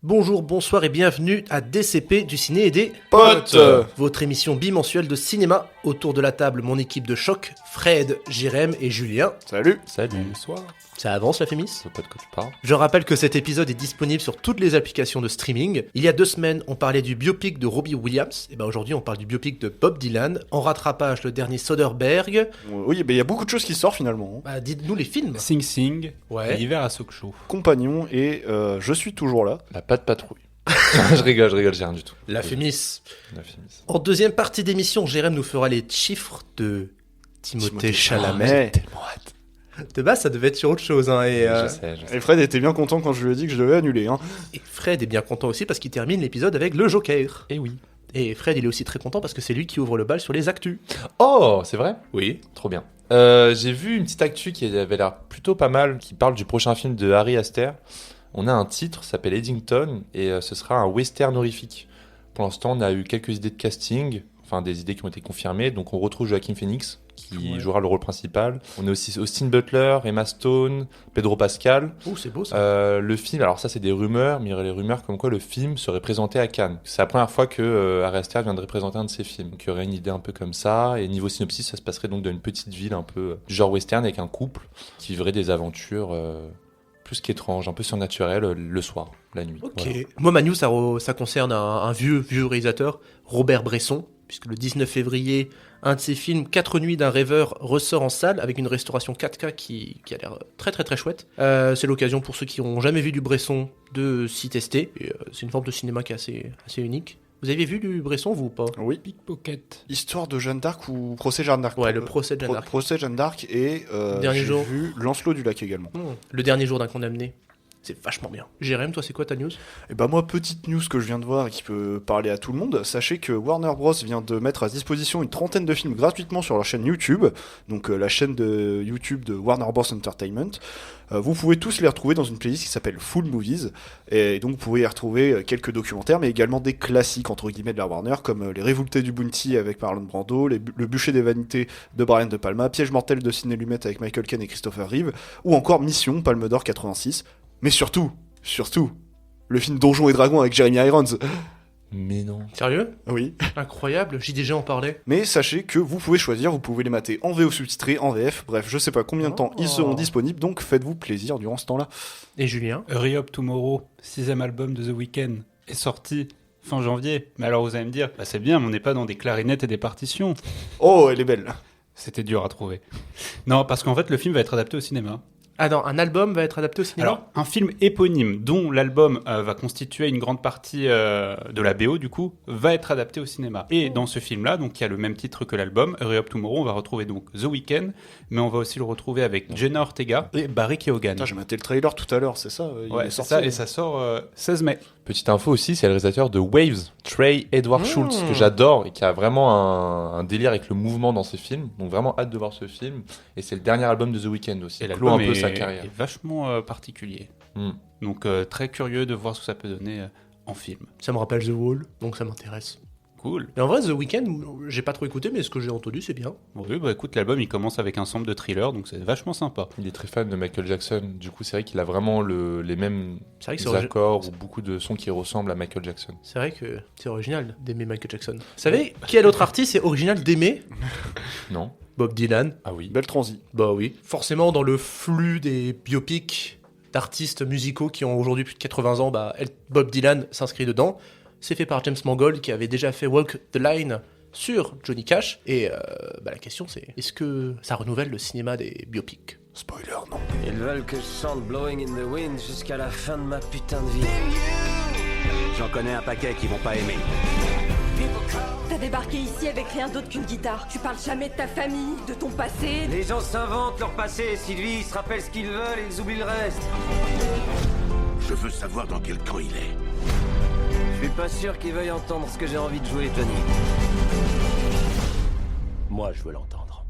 Bonjour, bonsoir et bienvenue à DCP du ciné et des Potes. Votre émission bimensuelle de cinéma. Autour de la table, mon équipe de choc, Fred, Jérém et Julien. Salut. Salut. Bonsoir. Ça avance la Fémis ? C'est pas de quoi tu parles. Je rappelle que cet épisode est disponible sur toutes les applications de streaming. Il y a 2 semaines, on parlait du biopic de Robbie Williams. Et aujourd'hui, on parle du biopic de Bob Dylan. En rattrapage, le dernier Soderbergh. Oui, il y a beaucoup de choses qui sortent finalement. Bah, dites-nous les films. Sing Sing, Ouais. l'hiver à Sokcho. Compagnon et je suis toujours là. La patte patrouille. je rigole, j'ai rien du tout. La Fémis. La Fémis. En deuxième partie d'émission, Jérém nous fera les chiffres de Timothée Chalamet. Chalamet. Tellement hâte. De base, ça devait être sur autre chose. Et Je sais. Et Fred était bien content quand je lui ai dit que je devais annuler. et Fred est bien content aussi parce qu'il termine l'épisode avec le Joker. Et oui. Et Fred, il est aussi très content parce que c'est lui qui ouvre le bal sur les actus. Oh, c'est vrai ? Oui. Trop bien. J'ai vu une petite actu qui avait l'air plutôt pas mal, qui parle du prochain film de Harry Astor. On a un titre, ça s'appelle Eddington, et ce sera un western horrifique. Pour l'instant, on a eu quelques idées de casting, enfin des idées qui ont été confirmées. Donc on retrouve Joaquin Phoenix, qui jouera le rôle principal. On a aussi Austin Butler, Emma Stone, Pedro Pascal. Oh, c'est beau ça. Le film, alors ça c'est des rumeurs, mais il y aurait les rumeurs comme quoi le film serait présenté à Cannes. C'est la première fois que Harry Astor viendrait présenter un de ses films. Donc il y aurait une idée un peu comme ça, et niveau synopsis, ça se passerait donc dans une petite ville un peu du genre western avec un couple qui vivrait des aventures plus qu'étranges, un peu surnaturelles le soir, la nuit. Ok. Voilà. Moi, ma news, ça concerne un vieux réalisateur, Robert Bresson, puisque le 19 février, un de ses films, 4 nuits d'un rêveur, ressort en salle avec une restauration 4K qui a l'air très très très chouette. C'est l'occasion pour ceux qui n'ont jamais vu du Bresson de s'y tester. Et, c'est une forme de cinéma qui est assez unique. Vous avez vu du Bresson, vous ou pas ? Oui. Pickpocket. Histoire de Jeanne d'Arc ou Procès Jeanne d'Arc. Ouais, le procès de Jeanne d'Arc. Procès Jeanne d'Arc et Dernier j'ai jour. vu Lancelot du Lac également. Le dernier jour d'un condamné. C'est vachement bien. Jérém, toi, c'est quoi ta news ? Et bah moi, petite news que je viens de voir et qui peut parler à tout le monde, sachez que Warner Bros vient de mettre à disposition une 30aine de films gratuitement sur leur chaîne YouTube, donc la chaîne de YouTube de Warner Bros Entertainment. Vous pouvez tous les retrouver dans une playlist qui s'appelle Full Movies, et donc vous pouvez y retrouver quelques documentaires, mais également des classiques entre guillemets de la Warner, comme Les Révoltés du Bounty avec Marlon Brando, Le Bûcher des Vanités de Brian De Palma, Piège mortel de Sidney Lumet avec Michael Caine et Christopher Reeve, ou encore Mission, Palme d'Or 86. Mais surtout, le film Donjons et Dragons avec Jeremy Irons. Mais non. Sérieux ? Oui. Incroyable, JDG en parlait. Mais sachez que vous pouvez choisir, vous pouvez les mater en VO sous-titré, en VF, bref, je sais pas combien de temps ils seront disponibles, donc faites-vous plaisir durant ce temps-là. Et Julien ? Hurry Up Tomorrow, 6ème album de The Weeknd, est sorti fin janvier. Mais alors vous allez me dire, bah c'est bien, mais on n'est pas dans des clarinettes et des partitions. Oh, elle est belle. C'était dur à trouver. Non, parce qu'en fait le film va être adapté au cinéma. Ah non, un album va être adapté au cinéma. Alors, un film éponyme dont l'album va constituer une grande partie de la BO, du coup, va être adapté au cinéma. Et dans ce film-là, donc, qui a le même titre que l'album, Hurry Up Tomorrow, on va retrouver donc The Weeknd, mais on va aussi le retrouver avec Jenna Ortega et Barry Keoghan. Putain, j'ai maté le trailer tout à l'heure, c'est ça il Ouais, est c'est sorti. ça, et ça sort 16 mai. Petite info aussi, c'est le réalisateur de Waves, Trey Edward Schultz, que j'adore et qui a vraiment un délire avec le mouvement dans ses films. Donc vraiment hâte de voir ce film. Et c'est le dernier album de The Weeknd aussi. Et Clôt l'album un peu sa carrière. est vachement particulier. Mm. Donc très curieux de voir ce que ça peut donner en film. Ça me rappelle The Wall, donc ça m'intéresse. Cool. Mais en vrai, The Weeknd, j'ai pas trop écouté, mais ce que j'ai entendu, c'est bien. Oui, bah écoute, l'album il commence avec un sample de Thriller, donc c'est vachement sympa. Il est très fan de Michael Jackson. Du coup, c'est vrai qu'il a vraiment les mêmes C'est vrai que c'est accords ou beaucoup de sons qui ressemblent à Michael Jackson. C'est vrai que c'est original d'aimer Michael Jackson. Vous savez, quel autre artiste est original d'aimer ? Non ? Bob Dylan. Ah oui. Belle transi. Bah oui. Forcément, dans le flux des biopics d'artistes musicaux qui ont aujourd'hui plus de 80 ans, bah, Bob Dylan s'inscrit dedans. C'est fait par James Mangold qui avait déjà fait Walk the Line sur Johnny Cash. Et bah, la question c'est, est-ce que ça renouvelle le cinéma des biopics ? Spoiler, non. Ils veulent que je chante Blowing in the Wind jusqu'à la fin de ma putain de vie. J'en connais un paquet qui vont pas aimer. T'as débarqué ici avec rien d'autre qu'une guitare. Tu parles jamais de ta famille, de ton passé. Les gens s'inventent leur passé, Sylvie, ils se rappellent ce qu'ils veulent et ils oublient le reste. Je veux savoir dans quel camp il est. Je suis pas sûr qu'ils veuillent entendre ce que j'ai envie de jouer, Tony. Moi, je veux l'entendre.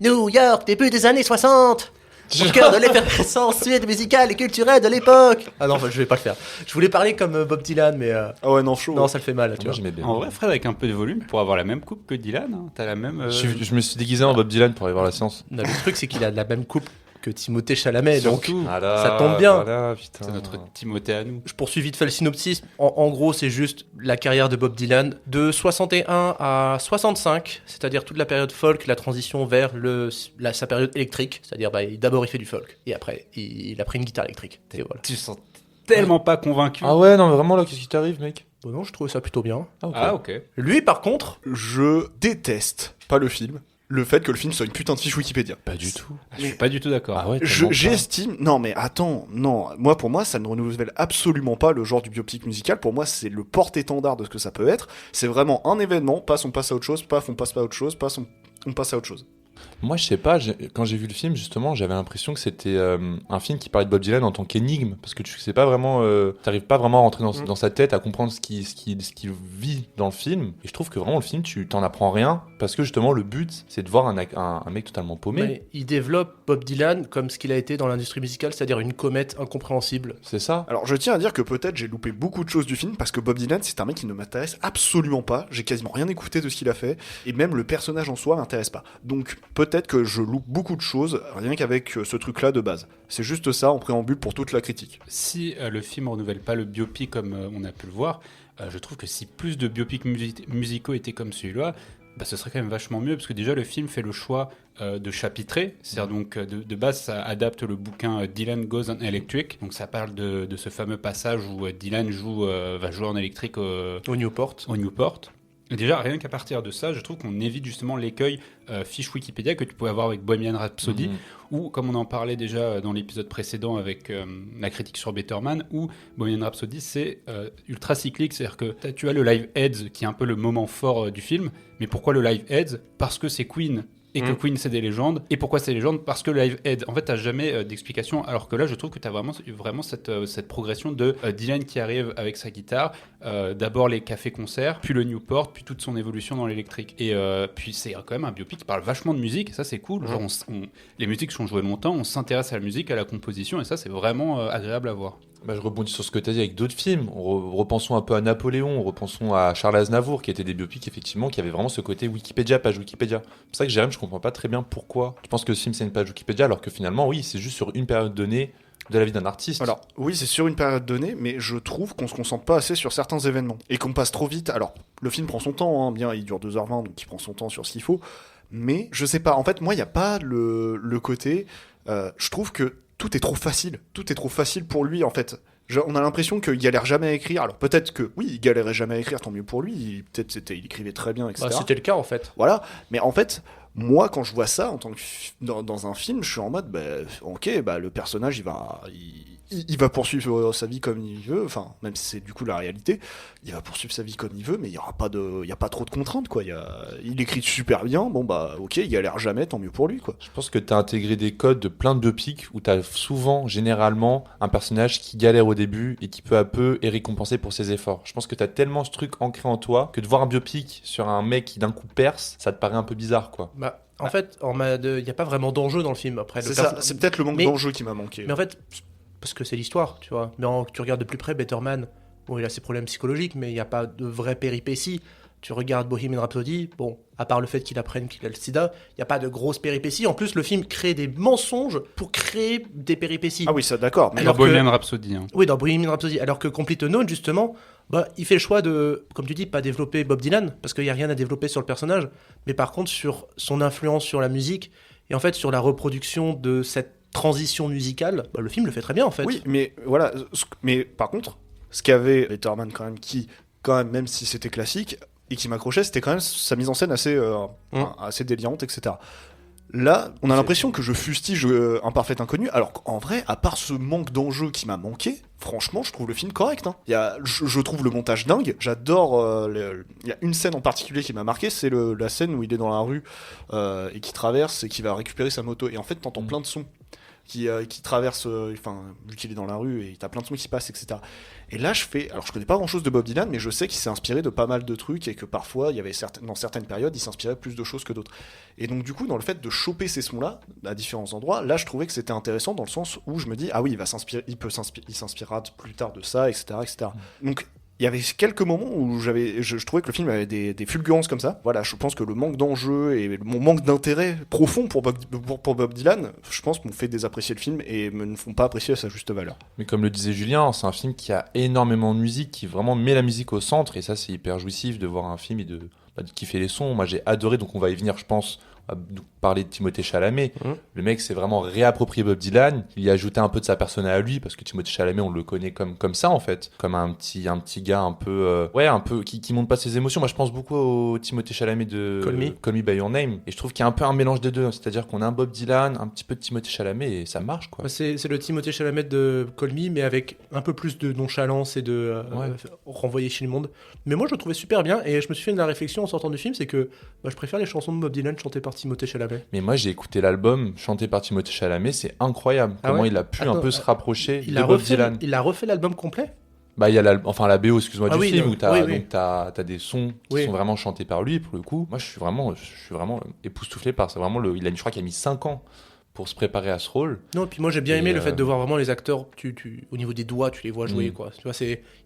New York, début des années 60 au cœur de l'effervescence suite musicale et culturelle de l'époque. Ah non, je vais pas le faire. Je voulais parler comme Bob Dylan, mais Ah ouais, non, chaud. non, ça le fait mal, tu Moi, vois. j'aimais bien. En vrai, Fred, avec un peu de volume, pour avoir la même coupe que Dylan, hein, t'as la même... Je me suis déguisé en Bob Dylan pour aller voir la séance. Non, le truc, c'est qu'il a la même coupe que Timothée Chalamet, donc Surtout. Voilà, ça tombe bien. Voilà, putain. C'est notre Timothée à nous. je poursuis vite fait le synopsis. En gros, c'est juste la carrière de Bob Dylan de 61 à 65, c'est-à-dire toute la période folk, la transition vers sa période électrique, c'est-à-dire d'abord il fait du folk et après il a pris une guitare électrique. Et voilà. Tu sens tellement pas convaincu. Ah ouais, non, mais vraiment, là, qu'est-ce qui t'arrive, mec? Bon, non, je trouvais ça plutôt bien. Ah, ok. Lui, par contre, Je déteste, pas le film, le fait que le film soit une putain de fiche Wikipédia. Pas du tout. Je suis pas du tout d'accord. Ah ouais, tellement pas. J'estime... Non mais attends, non. Pour moi, ça ne renouvelle absolument pas le genre du biopic musical. Pour moi, c'est le porte-étendard de ce que ça peut être. C'est vraiment un événement, paf, on passe à autre chose, paf, on passe à autre chose, paf, on passe à autre chose. Moi, je sais pas, quand j'ai vu le film, justement, j'avais l'impression que c'était un film qui parlait de Bob Dylan en tant qu'énigme, parce que tu sais pas vraiment, t'arrives pas vraiment à rentrer dans sa tête, à comprendre ce qu'il vit dans le film. Et je trouve que vraiment le film, tu t'en apprends rien, parce que justement le but, c'est de voir un mec totalement paumé. il développe Bob Dylan comme ce qu'il a été dans l'industrie musicale, c'est-à-dire une comète incompréhensible. C'est ça. Alors je tiens à dire que peut-être j'ai loupé beaucoup de choses du film, parce que Bob Dylan, c'est un mec qui ne m'intéresse absolument pas. J'ai quasiment rien écouté de ce qu'il a fait, et même le personnage en soi m'intéresse pas. Donc peut-être que je loupe beaucoup de choses, rien qu'avec ce truc-là de base. C'est juste ça en préambule pour toute la critique. Si le film renouvelle pas le biopic comme on a pu le voir, je trouve que si plus de biopics musicaux étaient comme celui-là, ce serait quand même vachement mieux, parce que déjà le film fait le choix de chapitrer, c'est-à-dire donc de base ça adapte le bouquin Dylan Goes on Electric, donc ça parle de ce fameux passage où Dylan va jouer en électrique Au Newport. Et déjà, rien qu'à partir de ça, je trouve qu'on évite justement l'écueil fiche Wikipédia que tu pouvais avoir avec Bohemian Rhapsody, ou comme on en parlait déjà dans l'épisode précédent avec la critique sur Better Man, où Bohemian Rhapsody c'est ultra cyclique, c'est-à-dire que tu as le Live Aids qui est un peu le moment fort du film, mais pourquoi le Live Aids? Parce que c'est Queen. Et que Queen c'est des légendes. Et pourquoi c'est des légendes? Parce que Live Aid, en fait t'as jamais d'explication, alors que là je trouve que t'as vraiment cette progression de Dylan qui arrive avec sa guitare, d'abord les cafés-concerts, puis le Newport, puis toute son évolution dans l'électrique. Et puis c'est quand même un biopic qui parle vachement de musique, et ça c'est cool. Genre les musiques sont jouées longtemps, on s'intéresse à la musique, à la composition, et ça c'est vraiment agréable à voir. Je rebondis sur ce que tu as dit avec d'autres films. Repensons un peu à Napoléon, repensons à Charles Aznavour, qui étaient des biopics, effectivement, qui avaient vraiment ce côté Wikipédia, page Wikipédia. C'est pour ça que Jérém, je comprends pas très bien pourquoi. Tu penses que ce film, c'est une page Wikipédia, alors que finalement, oui, c'est juste sur une période donnée de la vie d'un artiste. Alors, oui, c'est sur une période donnée, mais je trouve qu'on se concentre pas assez sur certains événements. Et qu'on passe trop vite. Alors, le film prend son temps, hein, bien, il dure 2h20, donc il prend son temps sur ce qu'il faut. Mais, je sais pas, en fait, moi, il n'y a pas le côté... je trouve que tout est trop facile. Tout est trop facile pour lui, en fait. On a l'impression qu'il galère jamais à écrire. Alors peut-être que oui, il galérait jamais à écrire, tant mieux pour lui. Peut-être il écrivait très bien, etc. C'était le cas en fait. Voilà. Mais en fait, moi, quand je vois ça en tant que dans un film, je suis en mode, ok, le personnage, il va poursuivre sa vie comme il veut. Enfin, même si c'est du coup la réalité, il va poursuivre sa vie comme il veut, mais il y a pas trop de contraintes, quoi. Il écrit super bien. Bon ok, il galère jamais, tant mieux pour lui, quoi. Je pense que tu as intégré des codes de plein de biopics où tu as souvent, généralement, un personnage qui galère au début et qui peu à peu est récompensé pour ses efforts. Je pense que tu as tellement ce truc ancré en toi que de voir un biopic sur un mec qui d'un coup perce, ça te paraît un peu bizarre, quoi. En fait, il n'y a pas vraiment d'enjeu dans le film. Après, C'est peut-être le manque d'enjeu qui m'a manqué. Mais en fait, parce que c'est l'histoire, tu vois. Mais tu regardes de plus près Better Man, bon, il a ses problèmes psychologiques, mais il n'y a pas de vraie péripéties. Tu regardes Bohemian Rhapsody, bon, à part le fait qu'il apprenne qu'il a le sida, il n'y a pas de grosses péripéties. En plus, le film crée des mensonges pour créer des péripéties. Ah oui, ça d'accord. Mais dans Bohemian Rhapsody. Hein. Oui, dans Bohemian Rhapsody. Alors que Complete Unknown, justement, il fait le choix de, comme tu dis, pas développer Bob Dylan, parce qu'il n'y a rien à développer sur le personnage, mais par contre sur son influence sur la musique, et en fait sur la reproduction de cette transition musicale, le film le fait très bien en fait. Oui, mais voilà. Mais par contre, ce qu'avait Letterman quand même, même si c'était classique, et qui m'accrochait, c'était quand même sa mise en scène assez délirante, etc. Là, on a l'impression que je fustige Un Parfait Inconnu, alors qu'en vrai, à part ce manque d'enjeu qui m'a manqué, franchement, je trouve le film correct. Hein. Je trouve le montage dingue. J'adore. Il y a une scène en particulier qui m'a marqué, c'est la scène où il est dans la rue et qui traverse et qui va récupérer sa moto. Et en fait, t'entends plein de sons qui traversent, vu qu'il est dans la rue, et t'as plein de sons qui passent, etc. Et là, alors je connais pas grand chose de Bob Dylan, mais je sais qu'il s'est inspiré de pas mal de trucs et que parfois, il y avait dans certaines périodes, il s'inspirait plus de choses que d'autres. Et donc, du coup, dans le fait de choper ces sons-là, à différents endroits, là, je trouvais que c'était intéressant dans le sens où je me dis, ah oui, il s'inspirera plus tard de ça, etc., etc. Donc, il y avait quelques moments où je trouvais que le film avait des fulgurances comme ça. Voilà, je pense que le manque d'enjeu et mon manque d'intérêt profond pour Bob Dylan, je pense, m'ont fait désapprécier le film et me ne font pas apprécier à sa juste valeur. Mais comme le disait Julien, c'est un film qui a énormément de musique, qui vraiment met la musique au centre, et ça c'est hyper jouissif de voir un film et de kiffer les sons. Moi j'ai adoré, donc on va y venir je pense, à parler de Timothée Chalamet. Le mec s'est vraiment réapproprié Bob Dylan, il y a ajouté un peu de sa personne à lui, parce que Timothée Chalamet on le connaît comme ça en fait, comme un petit gars un peu un peu qui montre pas ses émotions. Moi je pense beaucoup au Timothée Chalamet de Call Me By Your Name, et je trouve qu'il y a un peu un mélange des deux, c'est-à-dire qu'on a un Bob Dylan, un petit peu de Timothée Chalamet, et ça marche quoi. C'est le Timothée Chalamet de Call Me, mais avec un peu plus de nonchalance et de renvoyer chez le monde. Mais moi je le trouvais super bien, et je me suis fait de la réflexion en sortant du film, c'est que je préfère les chansons de Bob Dylan chantées par Timothée Chalamet. Mais moi j'ai écouté l'album chanté par Timothée Chalamet, c'est incroyable comment il a pu un peu se rapprocher de Bob Dylan. Il a refait l'album complet? Bah il y a la BO, excuse-moi, du film, où t'as oui. donc t'as des sons qui sont vraiment chantés par lui pour le coup. Moi je suis vraiment époustouflé par ça. Vraiment je crois qu'il a mis 5 ans pour se préparer à ce rôle. Non, puis moi j'ai bien aimé le fait de voir vraiment les acteurs, au niveau des doigts, tu les vois jouer quoi. Tu vois,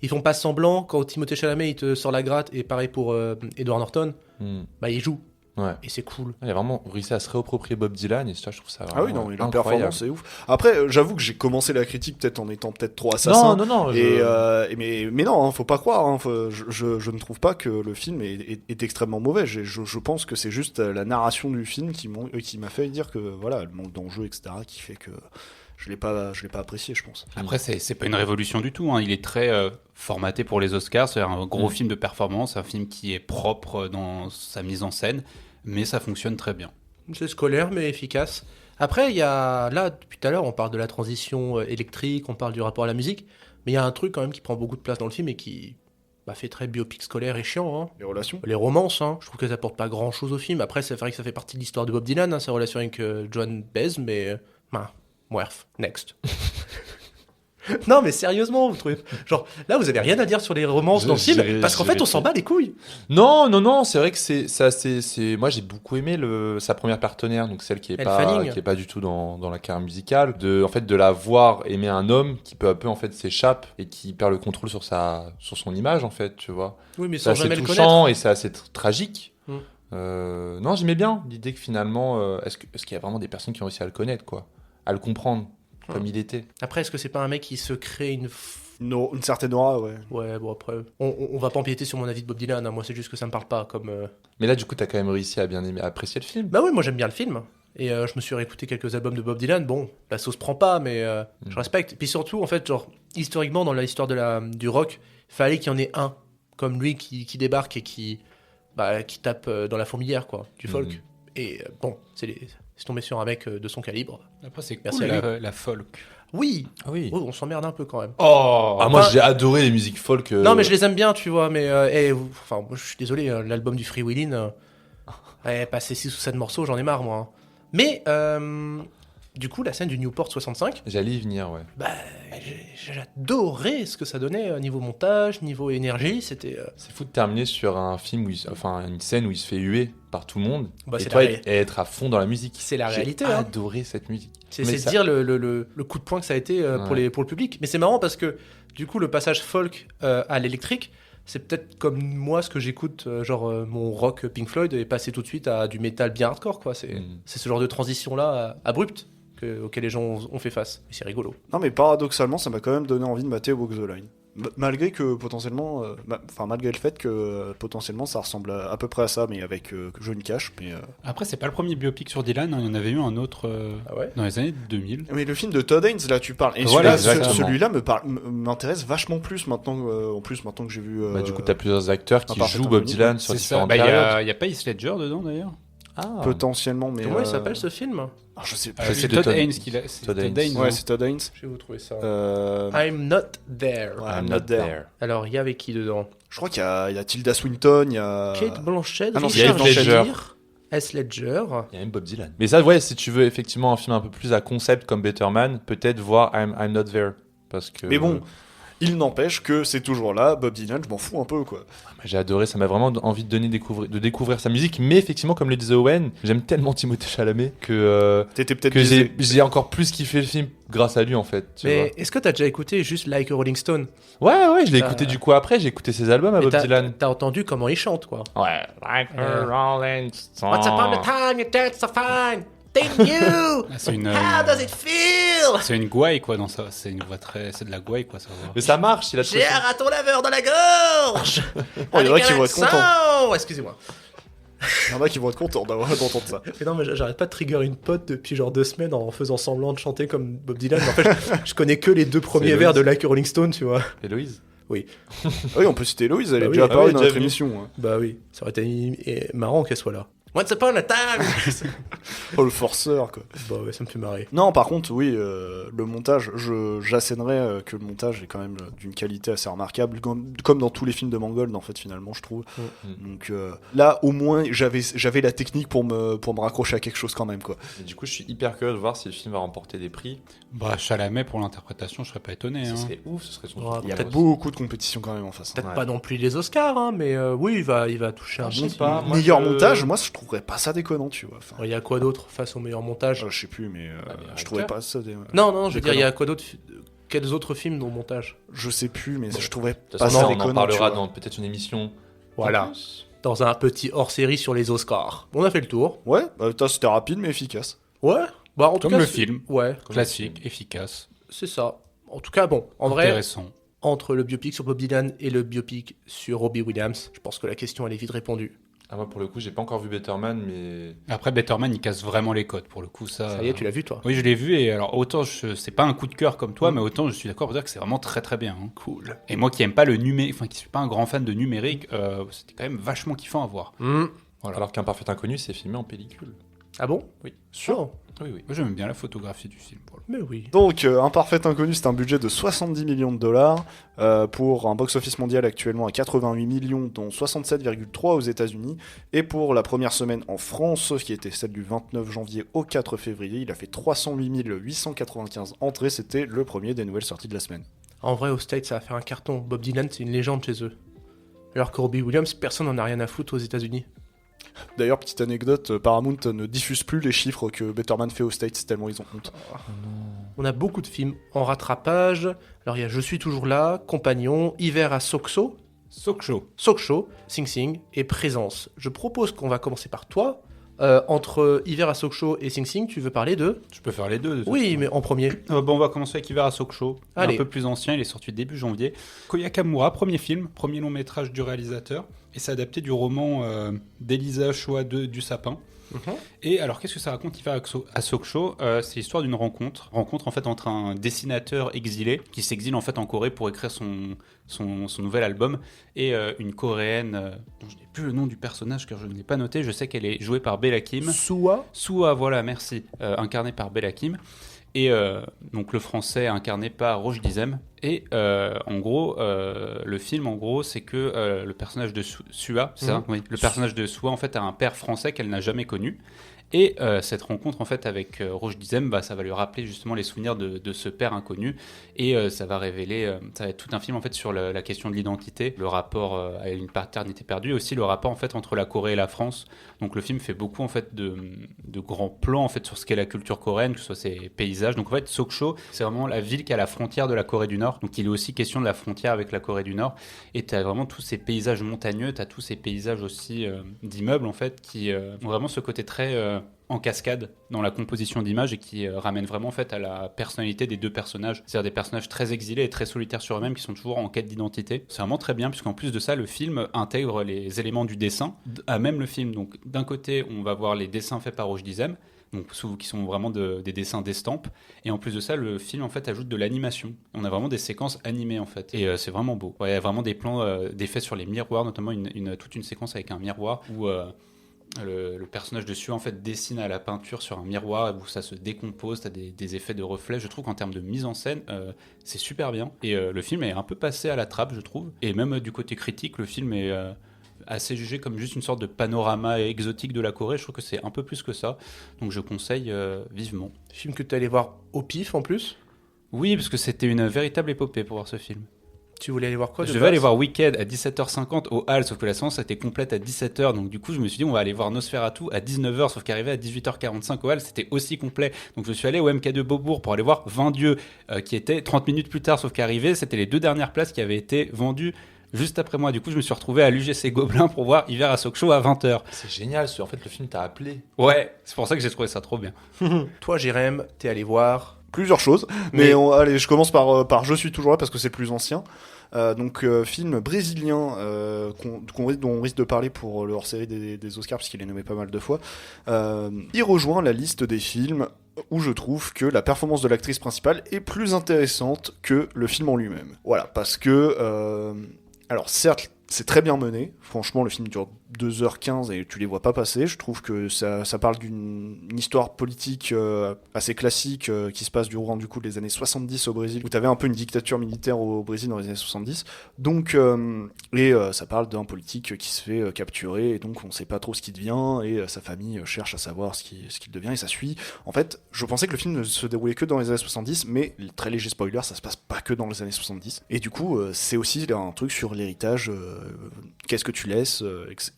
ils font pas semblant quand Timothée Chalamet il te sort la gratte, et pareil pour Edward Norton, il joue. Ouais. Et c'est cool. Il a vraiment réussi à se réapproprier Bob Dylan, et ça, je trouve ça vraiment la incroyable. performance c'est ouf. Après, j'avoue que j'ai commencé la critique peut-être en étant trop assassin. Non. Mais non, faut pas croire. Je ne trouve pas que le film est extrêmement mauvais. Je pense que c'est juste la narration du film qui m'a fait dire que voilà, le manque d'enjeu, etc., qui fait que je l'ai pas apprécié, je pense. Après, c'est pas une révolution du tout. Il est très formaté pour les Oscars. C'est un gros film de performance, un film qui est propre dans sa mise en scène, mais ça fonctionne très bien. C'est scolaire mais efficace. Après, il y a là depuis tout à l'heure, on parle de la transition électrique, on parle du rapport à la musique, mais il y a un truc quand même qui prend beaucoup de place dans le film et qui fait très biopic scolaire et chiant. Hein. Les relations. Les romances, je trouve qu'elles apportent pas grand chose au film. Après, c'est vrai que ça fait partie de l'histoire de Bob Dylan, sa relation avec Joan Baez, mais bref, next. Non mais sérieusement, vous trouvez genre là vous avez rien à dire sur les romances dans le film parce qu'en fait on s'en bat les couilles. Non, c'est vrai que c'est moi j'ai beaucoup aimé sa première partenaire, donc celle qui est pas du tout dans la carrière musicale, de la voir aimer un homme qui peu à peu en fait s'échappe et qui perd le contrôle sur son image en fait, tu vois. Oui, mais sans jamais le touchant connaître. Et c'est assez tragique. Non, j'aimais bien l'idée que finalement est-ce qu'il y a vraiment des personnes qui ont réussi à le connaître quoi, à le comprendre comme il était. Après, est-ce que c'est pas un mec qui se crée une certaine aura, ouais. Ouais, bon après, on va pas empiéter sur mon avis de Bob Dylan, moi c'est juste que ça me parle pas comme... Mais là du coup t'as quand même réussi à à apprécier le film. Bah oui, moi j'aime bien le film, et je me suis réécouté quelques albums de Bob Dylan, bon, la sauce prend pas, mais je respecte. Puis surtout, en fait, genre, historiquement, dans l'histoire du rock, fallait qu'il y en ait un, comme lui, qui débarque et qui tape dans la fourmilière, quoi, du folk. Et bon, c'est tombé sur un mec de son calibre. Après, c'est merci cool, à lui. la folk. Oui. Oui. Oh, on s'emmerde un peu quand même. Moi j'ai adoré les musiques folk. Non mais je les aime bien, tu vois, mais moi, je suis désolé, l'album du Free Willin, passer 6 ou 7 morceaux, j'en ai marre moi. Hein. Mais du coup, la scène du Newport 65, j'allais y venir, ouais. j'adorais ce que ça donnait niveau montage, niveau énergie, c'était... C'est fou de terminer sur un film une scène où il se fait huer par tout le monde, et c'est toi être à fond dans la musique. C'est la réalité. J'ai adoré cette musique. C'est dire le coup de poing que ça a été pour le public. Mais c'est marrant parce que du coup, le passage folk à l'électrique, c'est peut-être comme moi ce que j'écoute, mon rock Pink Floyd, et passer tout de suite à du métal bien hardcore, quoi. C'est ce genre de transition-là abrupte auquel les gens ont fait face. Et c'est rigolo. Non mais paradoxalement, ça m'a quand même donné envie de mater Walk the Line. Malgré que potentiellement, malgré le fait que potentiellement ça ressemble à peu près à ça, mais avec Johnny Cash. Mais après, c'est pas le premier biopic sur Dylan, il y en avait eu un autre dans les années 2000. Mais le film de Todd Haynes, là tu parles. Et voilà, celui-là m'intéresse vachement plus maintenant, maintenant que j'ai vu. Du coup, t'as plusieurs acteurs qui jouent Bob Dylan sur différentes périodes. périodes. Il y a pas Heath Ledger dedans d'ailleurs. Potentiellement, mais. Comment il s'appelle ce film? Je sais pas. C'est Todd Haynes qui l'a. Todd Haynes. Ouais, c'est Todd Haynes. Je vais vous trouver ça. I'm not there. Ouais, I'm not there. Alors, il y avait qui dedans? Je crois qu'il y a Tilda Swinton, il y a. Kate Blanchett, non, Richard Heath Ledger. Heath Ledger. Il y a même Bob Dylan. Mais ça, ouais, si tu veux effectivement un film un peu plus à concept comme Better Man, peut-être voir I'm Not There. Parce que... Mais bon, Il n'empêche que c'est toujours là, Bob Dylan, je m'en fous un peu, quoi. J'ai adoré, ça m'a vraiment envie de découvrir sa musique, mais effectivement, comme le disait Owen, j'aime tellement Timothée Chalamet que T'étais peut-être que biaisé. j'ai encore plus kiffé le film grâce à lui en fait. Tu Mais est-ce que t'as déjà écouté juste Like a Rolling Stone? vois. Ouais, je l'ai écouté du coup après, j'ai écouté ses albums à Et Bob Dylan. t'as entendu comment il chante, quoi. Ouais, Like a Rolling Stone. Once upon a time, you danced so fine. Thank you. C'est une, How does it feel? c'est une gouaille quoi dans ça. C'est une voix très, c'est de la gouaille quoi. Ça va. Mais ça marche, il a trouvé J'ai un raton laveur dans la gorge. Oh, il y en a qui vont être contents. Excusez-moi. Il y en a qui vont être contents d'entendre ça. Mais non, mais j'arrête pas de trigger une pote depuis genre 2 semaines en faisant semblant de chanter comme Bob Dylan. Mais en fait, je connais que les 2 premiers C'est vers de Louise. Like a Rolling Stone, tu vois. Héloïse. Oui. Ah oui, on peut citer Héloïse, elle Bah est oui. déjà Ah apparue oui, dans déjà notre venu. émission. Hein. Bah oui, ça aurait été marrant qu'elle soit là. Once upon a time. Oh, le forceur, quoi. Bah ouais, ça me fait marrer. Non, par contre, oui, le montage, j'assènerais que le montage est quand même d'une qualité assez remarquable, comme dans tous les films de Mangold, en fait, finalement, je trouve. Donc là, au moins, j'avais la technique pour me raccrocher à quelque chose quand même, quoi. Et du coup, je suis hyper curieux de voir si le film va remporter des prix. Bah Chalamet pour l'interprétation, je serais pas étonné. Ce Hein. serait ouf, ce serait son Ouais, Il y a peut-être beaucoup de compétitions quand même en face. Peut-être Ouais. pas non plus les Oscars, hein, mais oui, il va toucher un je bon sais pas. Moi, Meilleur je- montage, moi, je trouverais pas ça déconnant, tu vois. Enfin, Il y a quoi d'autre face au meilleur montage? je sais plus, mais mais je trouvais acteur. pas ça. Non, je veux dire, il y déconnant. a quoi d'autre? Quels autres films dans le montage? Je sais plus, mais je trouvais De toute pas façon, ça on déconnant. en parlera tu vois. dans peut-être une émission. Voilà. En plus. Dans un petit hors-série sur les Oscars. On a fait le tour. Ouais, c'était rapide mais efficace. Ouais. Bah, en tout Comme cas, le c'est- film. Ouais, Classique, efficace, c'est ça. En tout cas, bon, en vrai, intéressant. entre le biopic sur Bob Dylan et le biopic sur Robbie Williams, je pense que la question, elle est vite répondue. Ah, moi, pour le coup, j'ai pas encore vu Better Man, mais. Après Better Man, il casse vraiment les codes pour le coup. Ça Ça y est, tu l'as vu, toi? Oui, je l'ai vu et alors autant c'est pas un coup de cœur comme toi, mais autant je suis d'accord pour dire que c'est vraiment très très bien. Hein. Cool. Et moi qui aime pas le numérique, enfin qui suis pas un grand fan de numérique, c'était quand même vachement kiffant à voir. Alors qu'un parfait inconnu, c'est filmé en pellicule. Ah bon? Oui. Sûr? Oui, oui. Moi j'aime bien la photographie du film. Pour le coup. Mais oui. Donc, Un Parfait Inconnu, c'est un budget de 70 millions de dollars pour un box-office mondial actuellement à 88 millions, dont 67,3 aux États-Unis. Et pour la première semaine en France, qui était celle du 29 janvier au 4 février, il a fait 308 895 entrées. C'était le premier des nouvelles sorties de la semaine. En vrai, au States, ça va faire un carton. Bob Dylan, c'est une légende chez eux. Alors que Robbie Williams, personne n'en a rien à foutre aux États-Unis. D'ailleurs, petite anecdote, Paramount ne diffuse plus les chiffres que Better Man fait aux States, tellement ils ont honte. On a beaucoup de films en rattrapage. Alors, il y a Je suis toujours là, Compagnon, Hiver à Soxo, Soksho. Sing Sing et Présence. Je propose qu'on va commencer par toi. Entre Hiver à Soxo et Sing Sing, tu veux parler de... Je peux faire les deux. de toute Oui, façon. mais en premier. Bon, on va commencer avec Hiver à Soksho. Allez. Un peu plus ancien, il est sorti début janvier. Koya Kamura, premier film, premier long métrage du réalisateur, et c'est adapté du roman d'Elisa Shoa du Sapin. Et alors, qu'est-ce que ça raconte Hiver à Soksho C'est l'histoire d'une rencontre en fait entre un dessinateur exilé qui s'exile en fait en Corée pour écrire son nouvel album et une coréenne dont je n'ai plus le nom du personnage car je ne l'ai pas noté. Je sais qu'elle est jouée par Bella Kim. Soua, voilà, merci, incarnée par Bella Kim. Et donc le français incarné par Roche Dizem. Et en gros, le film, en gros, c'est que le personnage de Sua, c'est ça, oui, le personnage de Sua, en fait, a un père français qu'elle n'a jamais connu. Et cette rencontre en fait avec Roche Dizem, ça va lui rappeler justement les souvenirs de ce père inconnu et ça va révéler, ça va être tout un film en fait sur la question de l'identité, le rapport à une paternité perdue, et aussi le rapport en fait entre la Corée et la France. Donc le film fait beaucoup en fait de grands plans en fait sur ce qu'est la culture coréenne, que ce soit ses paysages. Donc en fait Soksho, c'est vraiment la ville qui est à la frontière de la Corée du Nord. Donc il est aussi question de la frontière avec la Corée du Nord. Et tu as vraiment tous ces paysages montagneux, tu as tous ces paysages aussi d'immeubles en fait qui ont vraiment ce côté très en cascade dans la composition d'images et qui ramène vraiment en fait à la personnalité des deux personnages, c'est-à-dire des personnages très exilés et très solitaires sur eux-mêmes qui sont toujours en quête d'identité. C'est vraiment très bien puisqu'en plus de ça, le film intègre les éléments du dessin à même le film. Donc d'un côté, on va voir les dessins faits par Roche Dizem, donc qui sont vraiment des dessins d'estampes, et en plus de ça, le film en fait ajoute de l'animation. On a vraiment des séquences animées en fait, et c'est vraiment beau. Ouais, il y a vraiment des plans d'effets sur les miroirs, notamment toute une séquence avec un miroir où le personnage dessus en fait dessine à la peinture sur un miroir où ça se décompose, t'as des effets de reflets. Je trouve qu'en termes de mise en scène c'est super bien et le film est un peu passé à la trappe je trouve, et même du côté critique le film est assez jugé comme juste une sorte de panorama exotique de la Corée. Je trouve que c'est un peu plus que ça, donc je conseille vivement. Film que tu allé voir au pif en plus. Oui, parce que c'était une véritable épopée pour voir ce film. Tu voulais aller voir quoi de Je vais base aller voir Wicked à 17h50 au Hall, sauf que la séance était complète à 17h. Donc du coup, je me suis dit, on va aller voir Nosferatu à 19h, sauf qu'arrivé à 18h45 au Hall, c'était aussi complet. Donc je suis allé au MK2 Beaubourg pour aller voir 20 Dieux, qui était 30 minutes plus tard, sauf qu'arrivé, c'était les 2 dernières places qui avaient été vendues juste après moi. Du coup, je me suis retrouvé à l'UGC Gobelin pour voir Hiver à Sokcho à 20h. C'est génial, en fait, le film t'a appelé. Ouais, c'est pour ça que j'ai trouvé ça trop bien. Toi, Jérém, t'es allé voir. Plusieurs choses, mais allez, je commence par Je suis toujours là parce que c'est le plus ancien. Film brésilien dont on risque de parler pour le hors-série des Oscars puisqu'il est nommé pas mal de fois. Il rejoint la liste des films où je trouve que la performance de l'actrice principale est plus intéressante que le film en lui-même. Voilà, parce que alors certes c'est très bien mené, franchement le film dure 2h15 et tu les vois pas passer. Je trouve que ça parle d'une histoire politique assez classique qui se passe durant du coup les années 70 au Brésil, où tu avais un peu une dictature militaire au Brésil dans les années 70. Donc ça parle d'un politique qui se fait capturer et donc on sait pas trop ce qu'il devient et sa famille cherche à savoir ce qu'il devient et ça suit. En fait, je pensais que le film ne se déroulait que dans les années 70, mais très léger spoiler, ça se passe pas que dans les années 70. Et du coup, c'est aussi un truc sur l'héritage, qu'est-ce que tu laisses,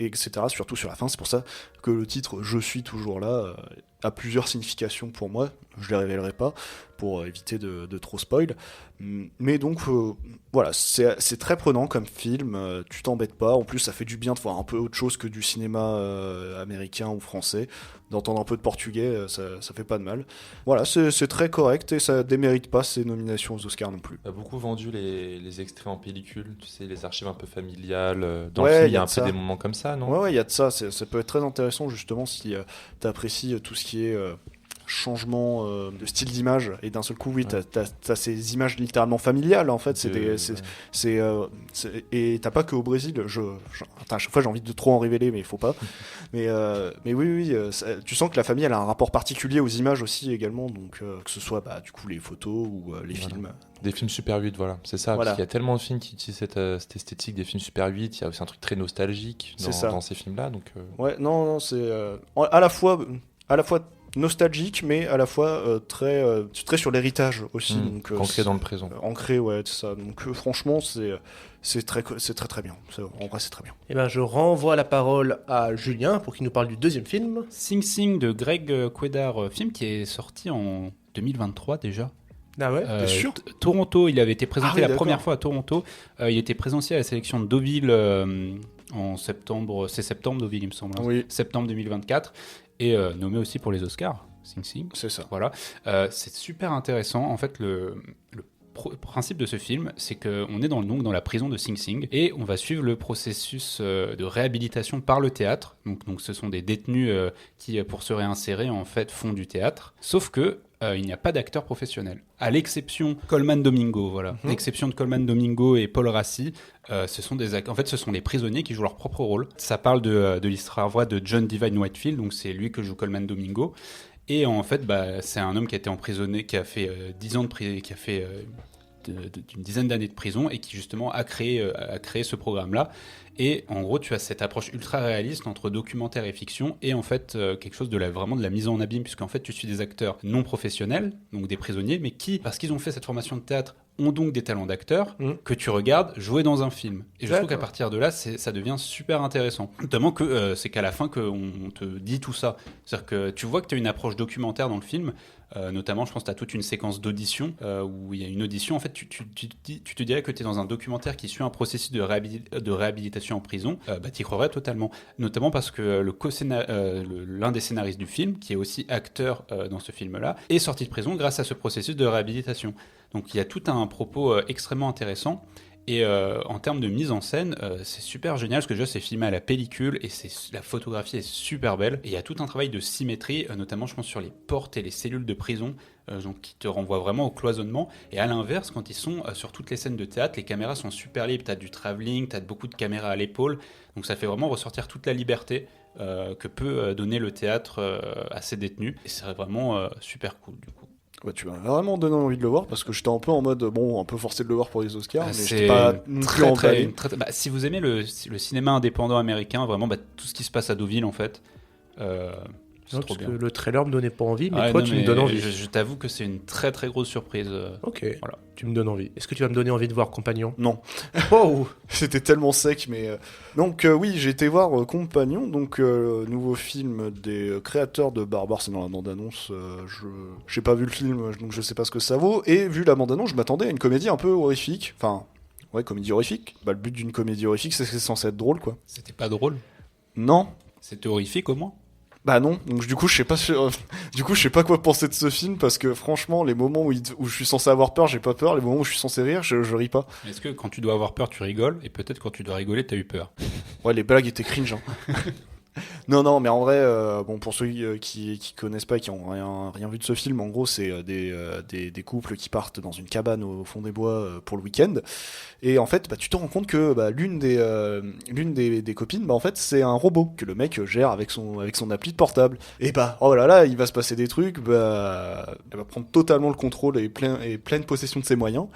etc. Surtout sur la fin, c'est pour ça que le titre « Je suis toujours là » a plusieurs significations pour moi, je les révélerai pas pour éviter de trop spoil, mais donc voilà, c'est très prenant comme film, tu t'embêtes pas, en plus ça fait du bien de voir un peu autre chose que du cinéma américain ou français, d'entendre un peu de portugais, ça fait pas de mal. Voilà, c'est très correct et ça démérite pas ses nominations aux Oscars non plus. On a beaucoup vendu les extraits en pellicule, tu sais, les archives un peu familiales, dans Ouais, le film il y y a a un de peu ça. des moments comme ça, non? Ouais, il y a de ça, ça peut être très intéressant justement si t'apprécies tout ce qui est changement de style d'image et d'un seul coup oui t'as ces images littéralement familiales en fait, et t'as pas que au Brésil, à chaque fois j'ai envie de trop en révéler mais il faut pas, mais oui tu sens que la famille elle a un rapport particulier aux images aussi également, donc que ce soit du coup les photos ou les films. Des films Super 8, voilà, c'est ça, Voilà. parce qu'il y a tellement de films qui utilisent cette esthétique des films Super 8, il y a aussi un truc très nostalgique dans ces films-là, donc... Ouais, non, c'est à la fois nostalgique, mais à la fois très sur l'héritage aussi, donc ancré dans le présent. Ancré, ouais, c'est ça. Donc franchement, c'est très très bien. En vrai, c'est très bien. Eh ben, je renvoie la parole à Julien pour qu'il nous parle du deuxième film. Sing Sing de Greg Quedar, film qui est sorti en 2023 déjà. Ah ouais, t'es sûr ? Toronto, il avait été présenté oui, la d'accord. première fois à Toronto. Il était présenté à la sélection de Deauville en septembre. C'est septembre Deauville, il me semble. Oui. Septembre 2024. Et nommé aussi pour les Oscars. Sing Sing. C'est ça. Voilà. C'est super intéressant. En fait, le principe de ce film, c'est qu'on est donc dans la prison de Sing Sing et on va suivre le processus de réhabilitation par le théâtre. Donc ce sont des détenus qui, pour se réinsérer, en fait, font du théâtre. Sauf que il n'y a pas d'acteurs professionnels. À l'exception Colman Domingo, voilà. L'exception de Colman Domingo et Paul Rassi, ce sont les prisonniers qui jouent leur propre rôle. Ça parle de l'histoire vraie de John Divine Whitefield, donc c'est lui que joue Colman Domingo. Et en fait, c'est un homme qui a été emprisonné, qui a fait 10 ans de prison, qui a fait d'une dizaine d'années de prison et qui justement a créé ce programme-là. Et en gros, tu as cette approche ultra réaliste entre documentaire et fiction et en fait quelque chose vraiment de la mise en abîme, puisqu'en fait tu suis des acteurs non professionnels, donc des prisonniers, mais qui, parce qu'ils ont fait cette formation de théâtre, ont donc des talents d'acteurs que tu regardes jouer dans un film. Et je trouve qu'à partir de là, ça devient super intéressant. Notamment que c'est qu'à la fin qu'on te dit tout ça. C'est-à-dire que tu vois que tu as une approche documentaire dans le film. Notamment, je pense que tu as toute une séquence d'audition où il y a une audition. En fait, tu te dirais que tu es dans un documentaire qui suit un processus de réhabilitation en prison. Tu y croirais totalement. Notamment parce que l'un des scénaristes du film, qui est aussi acteur dans ce film-là, est sorti de prison grâce à ce processus de réhabilitation. Donc il y a tout un propos extrêmement intéressant. Et en termes de mise en scène, c'est super génial parce que déjà c'est filmé à la pellicule et la photographie est super belle. Et il y a tout un travail de symétrie, notamment je pense sur les portes et les cellules de prison, donc qui te renvoient vraiment au cloisonnement. Et à l'inverse, quand ils sont sur toutes les scènes de théâtre, les caméras sont super libres. Tu as du travelling, tu as beaucoup de caméras à l'épaule. Donc ça fait vraiment ressortir toute la liberté que peut donner le théâtre à ses détenus. Et c'est vraiment super cool du coup. Ouais, tu m'as vraiment donné envie de le voir parce que j'étais un peu en mode un peu forcé de le voir pour les Oscars, mais j'étais pas très emballé. Si vous aimez le cinéma indépendant américain, vraiment tout ce qui se passe à Deauville en fait, C'est Non, trop parce bien. que le trailer me donnait pas envie, mais Ah, toi, non, tu me donnes envie. Je t'avoue que c'est une très très grosse surprise. Ok, Voilà. tu me donnes envie. Est-ce que tu vas me donner envie de voir Compagnon? Non. Wow. C'était tellement sec, mais... Donc oui, j'ai été voir Compagnon, donc nouveau film des créateurs de Barbare, c'est dans la bande-annonce. J'ai pas vu le film, donc je sais pas ce que ça vaut. Et vu la bande-annonce, je m'attendais à une comédie un peu horrifique. Enfin, ouais, comédie horrifique. Bah, le but d'une comédie horrifique, c'est que c'est censé être drôle, quoi. C'était pas drôle. Non. C'était horrifique au moins. Bah non, donc du coup je sais pas quoi penser de ce film parce que franchement les moments où je suis censé avoir peur j'ai pas peur, les moments où je suis censé rire je ris pas. Est-ce que quand tu dois avoir peur tu rigoles et peut-être quand tu dois rigoler t'as eu peur? Ouais les blagues étaient cringe hein. Non mais en vrai bon pour ceux qui connaissent pas et qui ont rien vu de ce film en gros c'est des couples qui partent dans une cabane au fond des bois pour le week-end et en fait bah, tu te rends compte que bah, l'une des copines bah en fait c'est un robot que le mec gère avec son appli de portable et bah oh là là il va se passer des trucs bah elle va prendre totalement le contrôle et pleine possession de ses moyens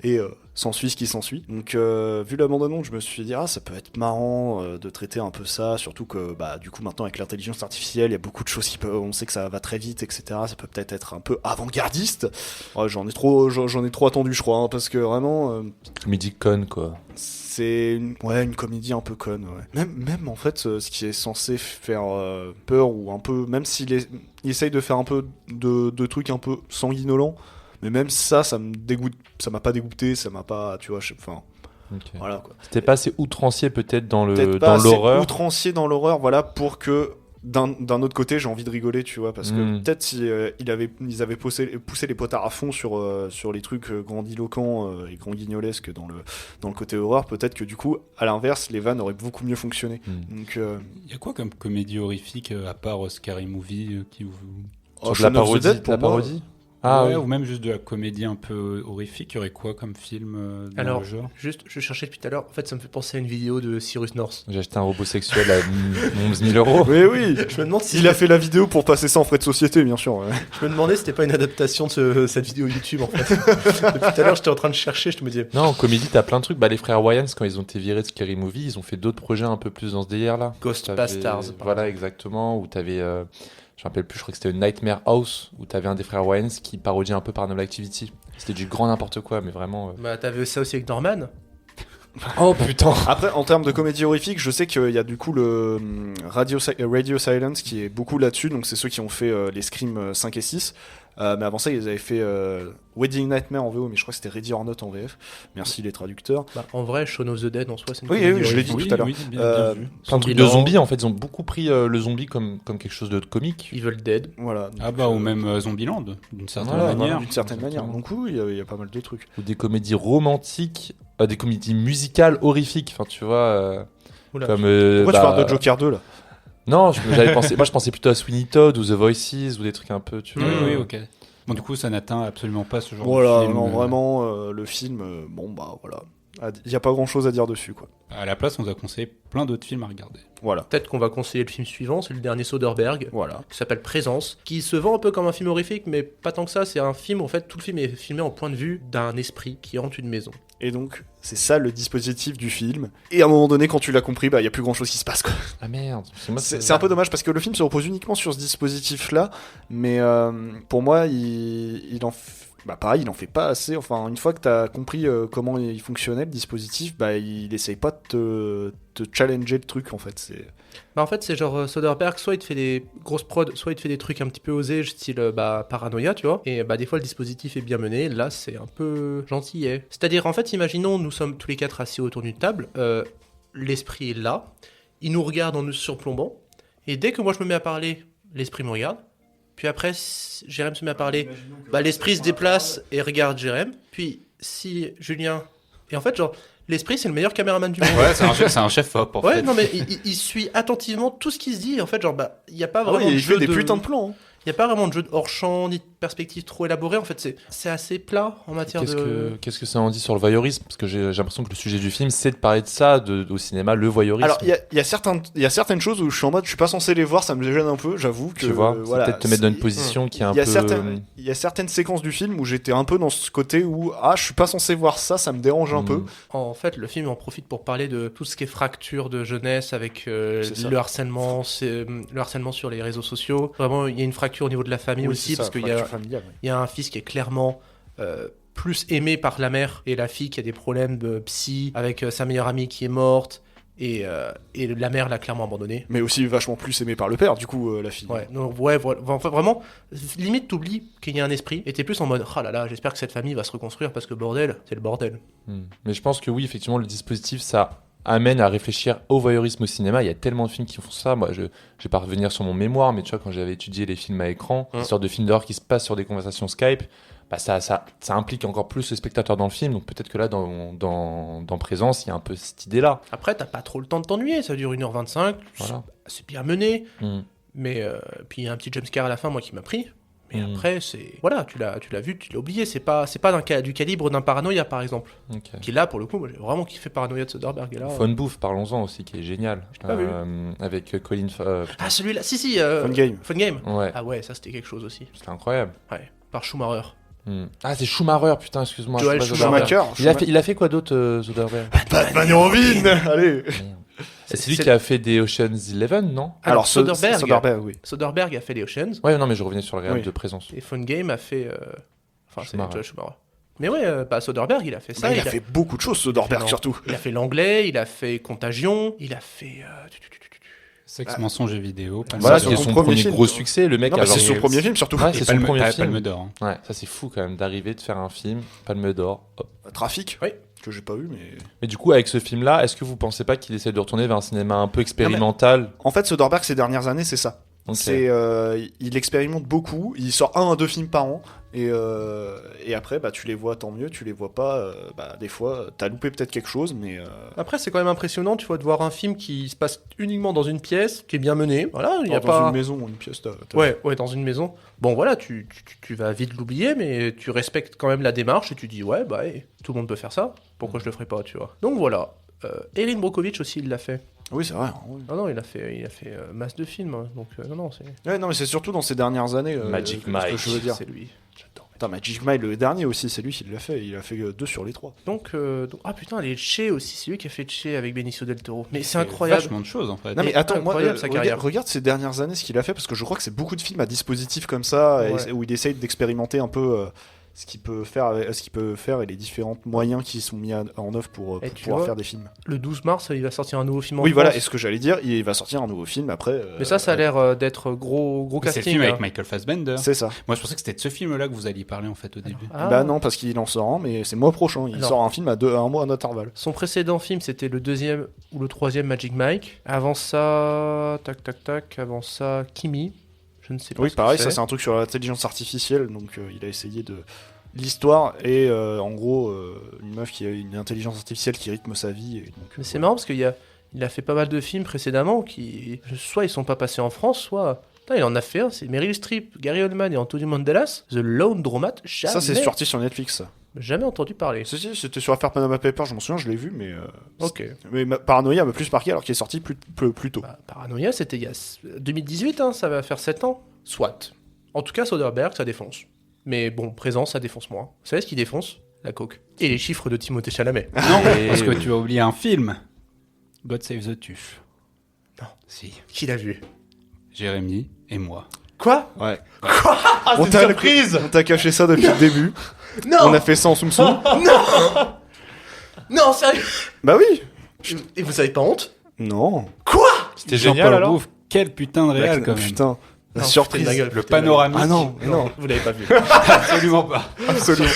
et s'ensuit ce qui s'ensuit. Donc vu la bande-annonce, je me suis dit ça peut être marrant de traiter un peu ça, surtout que bah du coup maintenant avec l'intelligence artificielle, il y a beaucoup de choses on sait que ça va très vite, etc. Ça peut peut-être être un peu avant-gardiste. Ouais, j'en ai trop attendu, je crois, hein, parce que vraiment Comédie conne, quoi. c'est une comédie un peu conne, ouais. Même en fait, ce qui est censé faire peur ou un peu, même il essaye de faire un peu de trucs un peu sanguinolents. Mais même ça me dégoûte, ça m'a pas dégoûté, ça m'a pas, tu vois, enfin, Okay. voilà quoi. C'était pas assez outrancier peut-être dans Peut-être dans pas assez l'horreur. outrancier dans l'horreur, voilà, pour que d'un autre côté j'ai envie de rigoler, tu vois, parce que peut-être si ils avaient poussé les potards à fond sur les trucs grandiloquents et grandignolesques dans le côté horreur, peut-être que du coup, à l'inverse, les vannes auraient beaucoup mieux fonctionné. Donc, Il y a quoi comme comédie horrifique à part Scary Movie qui vous... Sur de Shaun la of the parodie, Dead, pour la moi, parodie. Ah ouais, oui. ou même juste de la comédie un peu horrifique, il y aurait quoi comme film dans Alors, le genre? juste, je cherchais depuis tout à l'heure, en fait, ça me fait penser à une vidéo de Cyrus North. J'ai acheté un robot sexuel à 11 000 euros. Oui, oui. Je me demande si Il a fait la vidéo pour passer ça en frais de société, bien sûr. Ouais. Je me demandais si c'était pas une adaptation de cette vidéo YouTube, en fait. Depuis tout à l'heure, j'étais en train de chercher, je me disais... Non, en comédie, t'as plein de trucs. Bah, les frères Wayans, quand ils ont été virés de Scary Movie, ils ont fait d'autres projets un peu plus dans ce délire-là. Ghostbusters. Voilà, exactement. Où t'avais, je me rappelle plus, je crois que c'était Nightmare House, où t'avais un des frères Wayans qui parodiait un peu Paranormal Activity. C'était du grand n'importe quoi, mais vraiment. Bah, t'avais ça aussi avec Norman. Oh putain! Après, en termes de comédie horrifique, je sais qu'il y a du coup le Radio Silence qui est beaucoup là-dessus, donc c'est ceux qui ont fait les Scream 5 et 6. Mais avant ça, ils avaient fait Wedding Nightmare en VO, mais je crois que c'était Ready or Not en VF. Merci les traducteurs. Bah, en vrai, Shaun of the Dead, en soi, c'est une Oui, comédie oui, je l'ai dit horrifique. tout à l'heure. Oui, bien vu. Plein de trucs de zombies, en fait, ils ont beaucoup pris le zombie comme quelque chose de comique. Evil Dead. Voilà. Ah bah, ou même Zombieland, d'une certaine Voilà, manière. D'une certaine manière. Donc oui, il y a pas mal de trucs. Ou des comédies romantiques, des comédies musicales horrifiques. Enfin, tu vois, Oula. comme. Pourquoi tu parles de Joker 2 là? Non, moi je pensais plutôt à Sweeney Todd ou The Voices ou des trucs un peu, tu Oui, vois. oui, ok. Bon, du coup, ça n'atteint absolument pas ce genre Voilà, de film. non, vraiment, le film, bon bah voilà. Il n'y a pas grand chose à dire dessus, quoi. À la place, on nous a conseillé plein d'autres films à regarder. Voilà. Peut-être qu'on va conseiller le film suivant, c'est le dernier Soderbergh, Voilà. qui s'appelle Présence, qui se vend un peu comme un film horrifique, mais pas tant que ça. C'est un film, en fait, tout le film est filmé en point de vue d'un esprit qui hante une maison. Et donc, c'est ça le dispositif du film. Et à un moment donné, quand tu l'as compris, bah, il n'y a plus grand chose qui se passe, quoi. Ah merde. Parce que moi, C'est un peu dommage parce que le film se repose uniquement sur ce dispositif-là, mais pour moi, il en pareil, il en fait pas assez. Enfin, une fois que t'as compris comment il fonctionnait le dispositif, bah, il essaye pas de te challenger le truc, en fait. Bah en fait, c'est genre Soderbergh, soit il te fait des grosses prods, soit il te fait des trucs un petit peu osés, style Paranoia, tu vois. Et bah des fois, le dispositif est bien mené. Là, c'est un peu gentillet. C'est-à-dire, en fait, imaginons, nous sommes tous les quatre assis autour d'une table. L'esprit est là. Il nous regarde en nous surplombant. Et dès que moi, je me mets à parler, l'esprit me regarde. Puis après, Jérém se met à parler. Bah, l'esprit se déplace et regarde Jérém. Puis si Julien... Et en fait, genre... L'esprit, c'est le meilleur caméraman du monde. Ouais, c'est un chef-op, en Ouais, fait. non, mais il suit attentivement tout ce qui se dit. En fait, genre, il n'y a pas Ah vraiment oui, de il jeu fait des de... putains de plans. Hein. Il n'y a pas vraiment de jeu de hors-champ, ni de perspective trop élaborée. En fait, c'est assez plat en matière Qu'est-ce que ça en dit sur le voyeurisme? Parce que j'ai l'impression que le sujet du film, c'est de parler de ça, au cinéma, le voyeurisme. Alors, il y a certaines choses où je suis en mode, je suis pas censé les voir, ça me gêne un peu, j'avoue que. Tu vois, voilà, c'est peut-être te mettre dans une position qui est un il y a peu. Il y a certaines séquences du film où j'étais un peu dans ce côté où, je suis pas censé voir ça me dérange un peu. En fait, le film en profite pour parler de tout ce qui est fracture de jeunesse avec C'est ça. le harcèlement sur les réseaux sociaux. Vraiment, il y a une fracture au niveau de la famille Oui, aussi, c'est ça, parce qu'il y fracture a, familiale, oui. il y a un fils qui est clairement plus aimé par la mère et la fille qui a des problèmes de psy avec sa meilleure amie qui est morte. Et la mère l'a clairement abandonné. Mais aussi vachement plus aimé par le père, du coup, la fille. Ouais, donc, enfin, vraiment, limite t'oublies qu'il y a un esprit et t'es plus en mode oh là là, j'espère que cette famille va se reconstruire parce que bordel, c'est le bordel. Mais je pense que oui, effectivement, le dispositif, ça amène à réfléchir au voyeurisme au cinéma. Il y a tellement de films qui font ça. Moi, je vais pas revenir sur mon mémoire, mais tu vois, quand j'avais étudié les films à écran, une sorte de films d'horreur qui se passent sur des conversations Skype, bah ça implique encore plus le spectateur dans le film. Donc peut-être que là, dans Présence, il y a un peu cette idée-là. Après, t'as pas trop le temps de t'ennuyer, ça dure 1h25, Voilà. c'est bien mené, mais puis il y a un petit jumpscare à la fin, moi, qui m'a pris. Mais après, c'est. Voilà, tu l'as vu, tu l'as oublié. C'est pas du calibre d'un Paranoia, par exemple. Okay. Qui là, pour le coup, moi, j'ai vraiment kiffé Paranoia de Soderbergh. Et là, Phone Booth, parlons-en aussi, qui est génial. pas vu. Avec Colin. Ah, celui-là, si. Fun Game. Fun Game. Ouais, Ah ouais, ça c'était quelque chose aussi. c'était incroyable. Ouais, par Schumacher. Ah, c'est Schumacher, putain, excuse-moi. Joel c'est pas Soderbergh. Schumacher. Il a fait quoi d'autre, Soderbergh? Batman et Robin. Allez. C'est lui qui a fait des Ocean's 11, non? Alors, Soderbergh, oui. Soderbergh a fait les Oceans. Ouais, non, mais je revenais sur le réel Oui. de Présence. Et Fun Game a fait. Enfin, c'est Schumacher. Joel Schumacher. Mais ouais, pas Soderbergh, il a fait ça. Bah, il a fait beaucoup de choses, Soderbergh, non. surtout. Il a fait l'anglais, il a fait Contagion, il a fait. Sexe, mensonge et vidéo. Voilà, Ça, c'est son son premier premier film. gros succès. Le mec Non, a mais c'est genre- son premier film, surtout. Ouais, c'est son premier film. Palme d'or. hein. Ouais, ça c'est fou quand même d'arriver de faire un film, Palme d'Or. Hop. Trafic. Oui. Que j'ai pas eu, mais. Mais du coup, avec ce film-là, est-ce que vous pensez pas qu'il essaie de retourner vers un cinéma un peu expérimental? En fait, Soderbergh, ces dernières années, c'est ça. Ok. Il expérimente beaucoup, il sort 1 à 2 films par an, et après, bah, tu les vois, tant mieux, tu les vois pas, des fois, t'as loupé peut-être quelque chose, mais... Après, c'est quand même impressionnant, tu vois, de voir un film qui se passe uniquement dans une pièce, qui est bien mené. Voilà, il y a dans pas. une maison, une pièce, t'as- Ouais, dans une maison. Bon, voilà, tu vas vite l'oublier, mais tu respectes quand même la démarche et tu dis, ouais, bah, tout le monde peut faire ça. Pourquoi je le ferais pas, tu vois. Donc voilà. Erin Brockovich aussi, il l'a fait. Oui, c'est vrai. Oui. Non, il a fait masse de films. Hein, donc, non, c'est. Ouais, non, mais c'est surtout dans ces dernières années. Magic ce que Mike, je veux dire. C'est lui. J'adore. Putain, Magic Mike, le dernier aussi, c'est lui qui l'a fait. Il a fait 2 sur les 3. Donc, ah putain, les Che aussi, c'est lui qui a fait Che avec Benicio del Toro. Mais c'est Il y a incroyable. Vachement de choses en fait. Non mais attends, moi, incroyable, sa carrière. regarde ces dernières années ce qu'il a fait, parce que je crois que c'est beaucoup de films à dispositif comme ça, Ouais. où il essaye d'expérimenter un peu ce qu'il peut faire et les différents moyens qui sont mis en œuvre pour Et tu pouvoir vois, faire des films. Le 12 mars, il va sortir un nouveau film en Oui, voilà, France. et ce que j'allais dire, il va sortir un nouveau film après. Mais ça a l'air d'être gros C'est le casting. film hein. avec Michael Fassbender. C'est ça. Moi je pensais que c'était de ce film-là que vous alliez parler en fait au début. Ah. Bah non, parce qu'il en sort un, mais c'est le mois prochain. Il Alors. sort un film à un mois d'intervalle. Son précédent film, c'était le 2e ou le 3e Magic Mike. Avant ça, avant ça, Kimi. Je ne sais pas. Oui, ce que pareil, ça c'est un truc sur l'intelligence artificielle, donc il a essayé de... L'histoire est en gros une meuf qui a une intelligence artificielle qui rythme sa vie. Et donc, Mais c'est marrant parce qu'il a fait pas mal de films précédemment qui, soit ils sont pas passés en France, soit. Putain, il en a fait un, c'est Meryl Streep, Gary Oldman et Anthony Banderas, The Laundromat. ça c'est sorti sur Netflix. Ça. Jamais entendu parler. Si, c'était sur l'affaire Panama Papers, je m'en souviens, je l'ai vu, mais... Ok. Mais Paranoia m'a plus marqué alors qu'il est sorti plus tôt. Bah, Paranoia, c'était il y a 2018, hein, ça va faire 7 ans. Soit. En tout cas, Soderbergh, ça défonce. Mais bon, Présent, ça défonce moins. Vous savez ce qui défonce? La coke. Et les chiffres de Timothée Chalamet. Non, parce que tu as oublié un film. God Save the Tuche. Non. Si. Qui l'a vu? Jérémy et moi. Quoi? Ouais. Quoi? Ah, On c'est t'a une surprise! On t'a caché ça depuis le début. Non! On a fait ça en soum-soum. Non, sérieux? Bah oui. Et vous avez pas honte? Non. C'était génial Jean-Paul alors. Rouve, quel putain de réal quand même. Putain. La Non, surprise. foutez de ma gueule, Le foutez de ma gueule. panoramique. Ah non, non. Vous l'avez pas vu. Absolument pas. Absolument.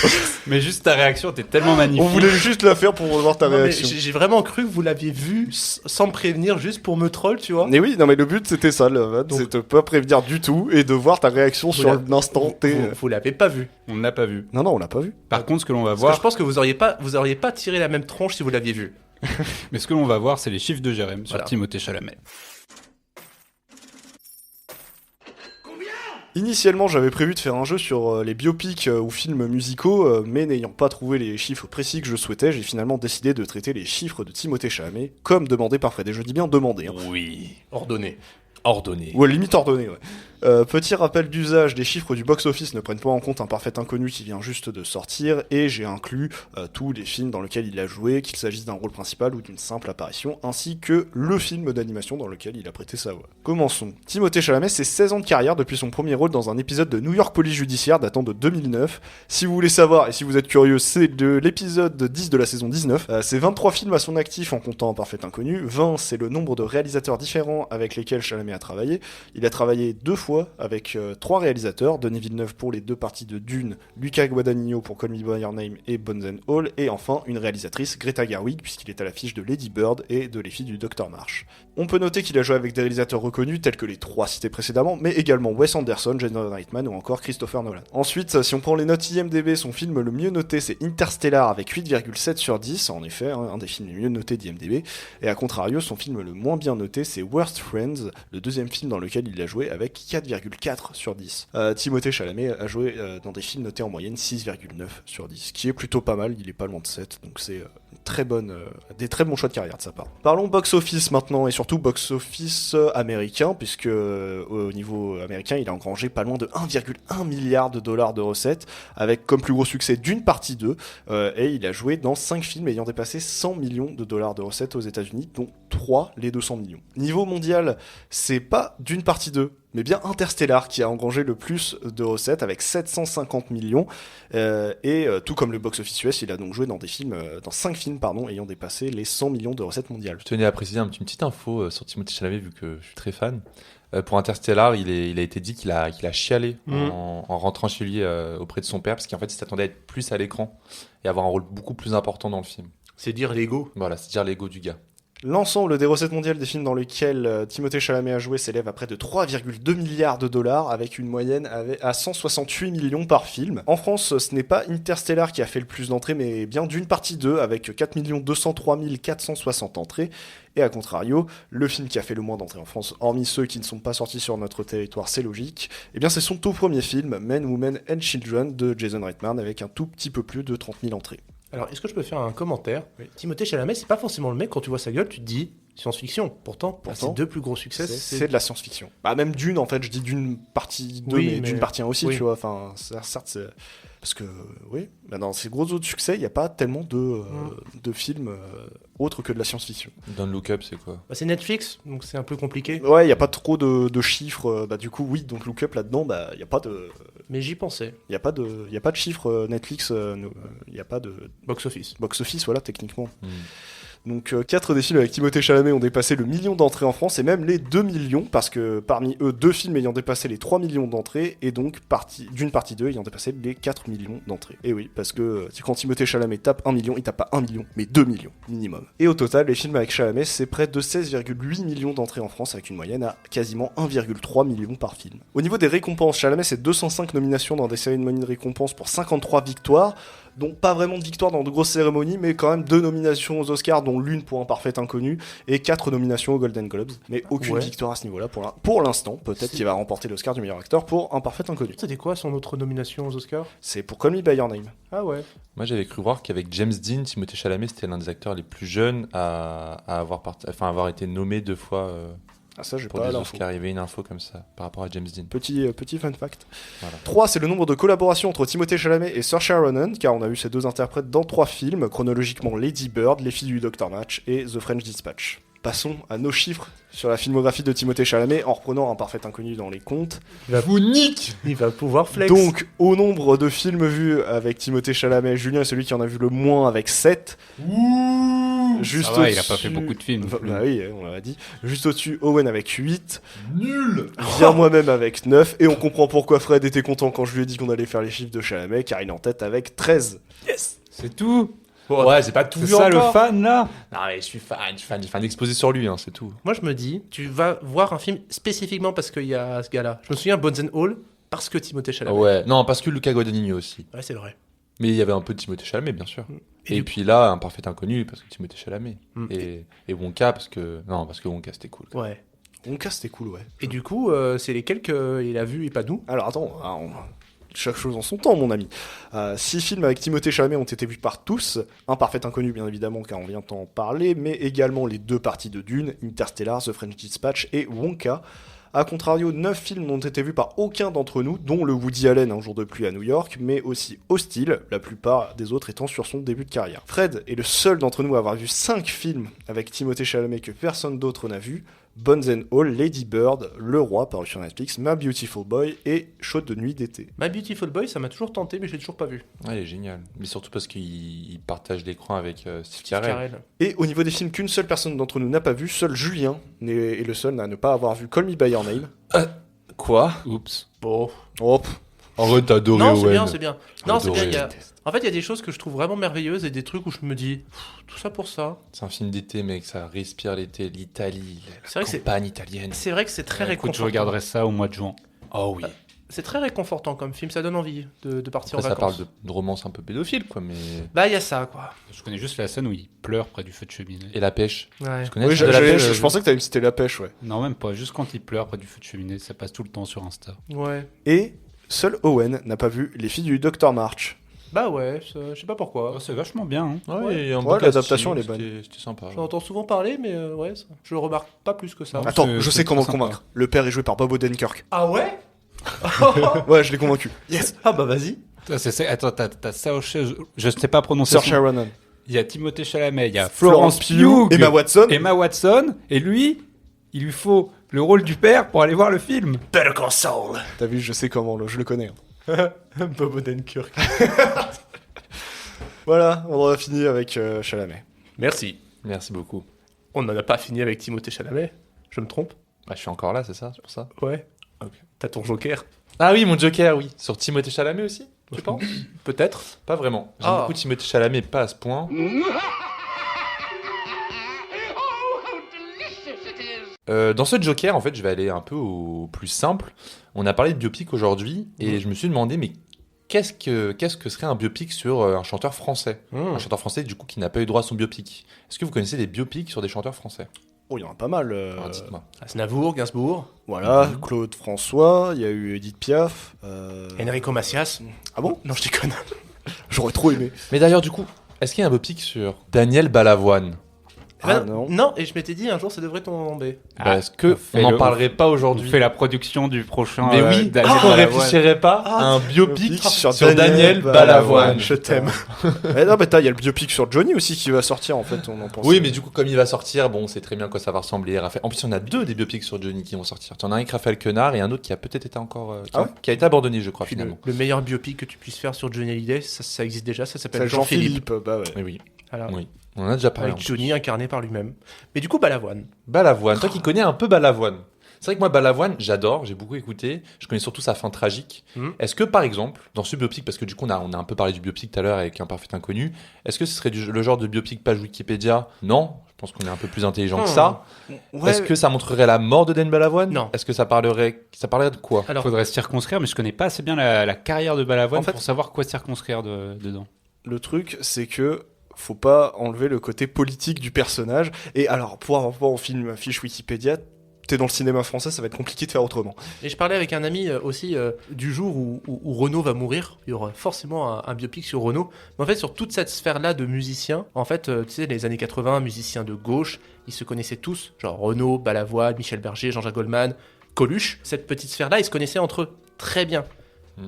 Mais juste ta réaction était tellement magnifique. On voulait juste la faire pour voir ta Non, mais réaction. j'ai vraiment cru que vous l'aviez vu sans me prévenir, juste pour me troll, tu vois. Mais oui, non mais le but c'était ça, c'est de pas prévenir du tout et de voir ta réaction sur l'instant T. Vous l'avez pas vu. On ne l'a pas vu. Non, on l'a pas vu. Par contre, ce que l'on va Parce que voir, je pense que vous auriez pas tiré la même tronche si vous l'aviez vu. mais ce que l'on va voir, c'est les chiffres de Jérémy sur Voilà. Timothée Chalamet. Initialement, j'avais prévu de faire un jeu sur les biopics ou films musicaux, mais n'ayant pas trouvé les chiffres précis que je souhaitais, j'ai finalement décidé de traiter les chiffres de Timothée Chalamet, comme demandé par Fred. Et je dis bien demandé. Oui, Ordonné. ordonné. Ou à la limite ordonné, ouais. Petit rappel d'usage, les chiffres du box-office ne prennent pas en compte Un Parfait Inconnu qui vient juste de sortir, et j'ai inclus tous les films dans lesquels il a joué, qu'il s'agisse d'un rôle principal ou d'une simple apparition, ainsi que le film d'animation dans lequel il a prêté sa voix. Commençons. Timothée Chalamet, c'est 16 ans de carrière depuis son premier rôle dans un épisode de New York Police Judiciaire datant de 2009. Si vous voulez savoir, et si vous êtes curieux, c'est de l'épisode 10 de la saison 19. C'est 23 films à son actif en comptant Un Parfait Inconnu. 20, c'est le nombre de réalisateurs différents avec lesquels Chalamet a travaillé. Il a travaillé 2 fois avec 3 réalisateurs, Denis Villeneuve pour les 2 parties de Dune, Luca Guadagnino pour Call Me By Your Name et Bones and All, et enfin une réalisatrice, Greta Gerwig, puisqu'il est à l'affiche de Lady Bird et de Les Filles du Dr Marsh. On peut noter qu'il a joué avec des réalisateurs reconnus tels que les 3 cités précédemment, mais également Wes Anderson, Jason Reitman ou encore Christopher Nolan. Ensuite, si on prend les notes IMDb, son film le mieux noté c'est Interstellar avec 8,7 sur 10, en effet, un des films les mieux notés d'IMDb, et à contrario, son film le moins bien noté c'est Worst Friends, le deuxième film dans lequel il a joué avec 4,4 sur 10. Timothée Chalamet a joué dans des films notés en moyenne 6,9 sur 10, ce qui est plutôt pas mal, il est pas loin de 7, donc c'est des très bons choix de carrière de sa part. Parlons box-office maintenant, et surtout box-office américain, puisque au niveau américain, il a engrangé pas loin de 1,1 milliard de dollars de recettes, avec comme plus gros succès Dune partie 2, et il a joué dans 5 films ayant dépassé 100 millions de dollars de recettes aux États-Unis, dont 3 les 200 millions. Niveau mondial, c'est pas Dune partie 2, mais bien Interstellar qui a engrangé le plus de recettes avec 750 millions, et tout comme le box-office US, il a donc joué dans 5 films ayant dépassé les 100 millions de recettes mondiales. Je tenais à préciser une petite info sur Timothée Chalamet, vu que je suis très fan. Pour Interstellar, il a été dit qu'il a chialé en rentrant chez lui auprès de son père, parce qu'en fait il s'attendait à être plus à l'écran et avoir un rôle beaucoup plus important dans le film. C'est dire l'ego. Voilà, c'est dire l'ego du gars. L'ensemble des recettes mondiales des films dans lesquels Timothée Chalamet a joué s'élève à près de 3,2 milliards de dollars, avec une moyenne à 168 millions par film. En France, ce n'est pas Interstellar qui a fait le plus d'entrées, mais bien Dune partie 2, avec 4 203 460 entrées. Et à contrario, le film qui a fait le moins d'entrées en France, hormis ceux qui ne sont pas sortis sur notre territoire, c'est logique, eh bien c'est son tout premier film, Men, Women and Children, de Jason Reitman, avec un tout petit peu plus de 30 000 entrées. Alors, est-ce que je peux faire un commentaire? Oui. Timothée Chalamet, c'est pas forcément le mec, quand tu vois sa gueule, tu te dis science-fiction. Pourtant ses 2 plus gros succès, c'est de la science-fiction. Bah, même Dune, en fait, je dis Dune partie 2, mais Dune partie 1 aussi, tu vois. Enfin, certes, c'est... Parce que, oui, bah dans ces gros autres succès, il n'y a pas tellement de films autres que de la science-fiction. Don't Look Up, c'est quoi? C'est Netflix, donc c'est un peu compliqué. Ouais, il n'y a pas trop de chiffres. Du coup, oui, Don't Look Up, là-dedans, il n'y a pas de... Mais j'y pensais. Il n'y a pas de chiffres Netflix, il n'y a pas de... Box-office. Box-office, voilà, techniquement. Donc 4 des films avec Timothée Chalamet ont dépassé le 1 million d'entrées en France, et même les 2 millions, parce que parmi eux, 2 films ayant dépassé les 3 millions d'entrées, et donc Dune partie 2 ayant dépassé les 4 millions d'entrées. Et oui, parce que quand Timothée Chalamet tape 1 million, il tape pas 1 million, mais 2 millions minimum. Et au total, les films avec Chalamet, c'est près de 16,8 millions d'entrées en France, avec une moyenne à quasiment 1,3 million par film. Au niveau des récompenses, Chalamet, c'est 205 nominations dans des cérémonies de récompenses pour 53 victoires, dont pas vraiment de victoire dans de grosses cérémonies, mais quand même 2 nominations aux Oscars, dont l'une pour Un Parfait Inconnu, et 4 nominations aux Golden Globes. Mais aucune victoire à ce niveau-là pour l'instant. Peut-être qu'il va remporter l'Oscar du meilleur acteur pour Un Parfait Inconnu. C'était quoi son autre nomination aux Oscars? C'est pour Call Me By Your Name. Ah ouais. Moi j'avais cru voir qu'avec James Dean, Timothée Chalamet c'était l'un des acteurs les plus jeunes à avoir été nommé 2 fois ça, j'ai pour pas des l'info. Oscars. Il y avait une info comme ça par rapport à James Dean. Petit fun fact. Voilà. 3, c'est le nombre de collaborations entre Timothée Chalamet et Saoirse Ronan, car on a eu ces 2 interprètes dans 3 films, chronologiquement Lady Bird, Les Filles du Dr Match et The French Dispatch. Passons à nos chiffres sur la filmographie de Timothée Chalamet, en reprenant Un Parfait Inconnu dans les comptes. Il va pouvoir flex. Donc, au nombre de films vus avec Timothée Chalamet, Julien est celui qui en a vu le moins avec 7. Juste ça va, il a pas fait beaucoup de films. Bah oui, on l'a dit. Juste au-dessus, Owen avec 8. Nul. Bien moi-même avec 9. Et on comprend pourquoi Fred était content quand je lui ai dit qu'on allait faire les chiffres de Chalamet, car il est en tête avec 13. Yes. C'est tout. Ouais, j'ai pas tout C'est vu ça encore. le fan là. Non mais je suis fan d'exposer sur lui, c'est tout. Moi, je me dis, tu vas voir un film spécifiquement parce qu'il y a ce gars-là. Je me souviens, Bones and All, parce que Timothée Chalamet. Ouais, non, parce que Luca Guadagnino aussi. Ouais, c'est vrai. Mais il y avait un peu de Timothée Chalamet, bien sûr. Et Et puis là, Un Parfait Inconnu, parce que Timothée Chalamet. Et Wonka, parce que Wonka, c'était cool. Ouais. Wonka, c'était cool, ouais. Et du coup, c'est lesquels qu'il a vu et pas nous. Alors attends, chaque chose en son temps, mon ami. 6 films avec Timothée Chalamet ont été vus par tous. Un parfait inconnu, bien évidemment, car on vient d'en parler, mais également les 2 parties de Dune, Interstellar, The French Dispatch et Wonka. A contrario, 9 films n'ont été vus par aucun d'entre nous, dont le Woody Allen Un jour de pluie à New York, mais aussi Hostile, la plupart des autres étant sur son début de carrière. Fred est le seul d'entre nous à avoir vu 5 films avec Timothée Chalamet que personne d'autre n'a vu. Bones and All, Lady Bird, Le Roi, paru sur Netflix, My Beautiful Boy et Chaude de nuit d'été. My Beautiful Boy, ça m'a toujours tenté, mais je l'ai toujours pas vu. Ouais, il est génial. Mais surtout parce qu'il partage l'écran avec Steve Carell. Carell. Et au niveau des films qu'une seule personne d'entre nous n'a pas vu, seul Julien est le seul à ne pas avoir vu Call Me By Your Name. Quoi? Oups. Bon. Oh, En vrai, t'as adoré Non, c'est Owen. bien, c'est bien. Non, c'est Adoré. bien. En fait, il y a des choses que je trouve vraiment merveilleuses et des trucs où je me dis, tout ça pour ça. C'est un film d'été, mec, ça respire l'été, l'Italie, C'est vrai la que c'est- campagne italienne. C'est vrai que c'est très Écoute, réconfortant. je regarderai ça au mois de juin. Oh oui. C'est très réconfortant comme film, ça donne envie de partir Après, en ça parle vacances. de romance un peu pédophile, quoi, mais... Bah, il y a ça, quoi. Je connais juste la scène où il pleure près du feu de cheminée. Et la pêche. Ouais. Tu connais oui, ça, de la pêche je pensais que t'allais me citer La Pêche, ouais. Non, même pas. Juste quand il pleure près du feu de cheminée, ça passe tout le temps sur Insta. Ouais. Et seul Owen n'a pas vu Les filles du Dr March. Bah ouais, je sais pas pourquoi. Oh, c'est vachement bien. Hein. Ouais, et un Ouais, beau l'adaptation, casting, elle est bonne. C'était sympa. J'en entends souvent parler, mais ouais, je le remarque pas plus que ça. Ah. Attends, c'est- je c'est sais comment le très sympa. convaincre. Le père est joué par Bob Odenkirk. Ah ouais? Ouais, je l'ai convaincu. Yes. Ah bah vas-y. Attends, t'as Saoirse, je sais pas prononcer Saoirse son... Ronan. Il y a Timothée Chalamet, il y a Florence Florence Pugh, Pugh, Emma Watson. et lui, il lui faut le rôle du père pour aller voir le film. Better Call Saul. T'as vu, je sais comment, je le connais. Hein. Bob Odenkirk. Voilà, on a fini avec Chalamet. Merci. Merci beaucoup. On n'en a pas fini avec Timothée Chalamet. Je me trompe? Bah, je suis encore là, c'est ça, c'est pour ça. Ouais. Ok. T'as ton Joker? Ah oui, mon Joker, oui. Sur Timothée Chalamet aussi, tu penses? Peut-être. Pas vraiment. J'aime Ah. beaucoup Timothée Chalamet, pas à ce point. Dans ce Joker, en fait, je vais aller un peu au plus simple. On a parlé de biopic aujourd'hui, et je me suis demandé, mais qu'est-ce que serait un biopic sur un chanteur français? Un chanteur français, du coup, qui n'a pas eu droit à son biopic. Est-ce que vous connaissez des biopics sur des chanteurs français? Oh, il y en a pas mal. Ah, dites-moi. Aznavour, Gainsbourg, Voilà, Claude François, il y a eu Edith Piaf. Enrico Macias. Ah bon? Non, je déconne. J'aurais trop aimé. Mais d'ailleurs, du coup, est-ce qu'il y a un biopic sur Daniel Balavoine? Ah, Bah, non. Non, et je m'étais dit un jour ça devrait tomber. Bah, est-ce que fait on n'en le- parlerait pas On aujourd'hui? fait la production du prochain. Mais oui, Daniel est-ce qu'on Balavoine. réfléchirait pas à un biopic biopic sur sur Daniel Daniel Balavoine? Je t'aime. Non, mais il y a le biopic sur Johnny aussi qui va sortir en fait, on en pense. Oui, mais du coup, comme il va sortir, bon, on sait très bien à quoi ça va ressembler. En plus, on a 2 des biopics sur Johnny qui vont sortir. Tu en as un avec Raphaël Quenard et un autre qui a peut-être été encore. Ah ouais qui a été abandonné, je crois, Puis finalement. le meilleur biopic que tu puisses faire sur Johnny Hallyday, ça existe déjà, ça c'est s'appelle Jean-Philippe. Bah ouais. Mais oui, Voilà. oui. On en a déjà parlé. Avec Johnny incarné par lui-même. Mais du coup, Balavoine. Balavoine. Toi qui connais un peu Balavoine. C'est vrai que moi, Balavoine, j'adore, j'ai beaucoup écouté. Je connais surtout sa fin tragique. Est-ce que, par exemple, dans ce biopic, parce que du coup, on a un peu parlé du biopic tout à l'heure avec Un parfait inconnu, est-ce que ce serait le genre de biopic page Wikipédia? Non, je pense qu'on est un peu plus intelligent que ça. Ouais. Est-ce que ça montrerait la mort de Dan Balavoine? Non. Est-ce que ça parlerait de quoi? Alors, Faudrait circonscrire, mais je connais pas assez bien la carrière de Balavoine En fait- pour savoir quoi circonscrire dedans. Le truc, c'est que faut pas enlever le côté politique du personnage. Et alors, pour avoir en film fiche Wikipédia, t'es dans le cinéma français, ça va être compliqué de faire autrement. et je parlais avec un ami aussi du jour où Renaud va mourir. Il y aura forcément un biopic sur Renaud. Mais en fait, sur toute cette sphère-là de musiciens, en fait, tu sais, les années 80, musiciens de gauche, ils se connaissaient tous. Genre Renaud, Balavoine, Michel Berger, Jean-Jacques Goldman, Coluche. Cette petite sphère-là, ils se connaissaient entre eux très bien.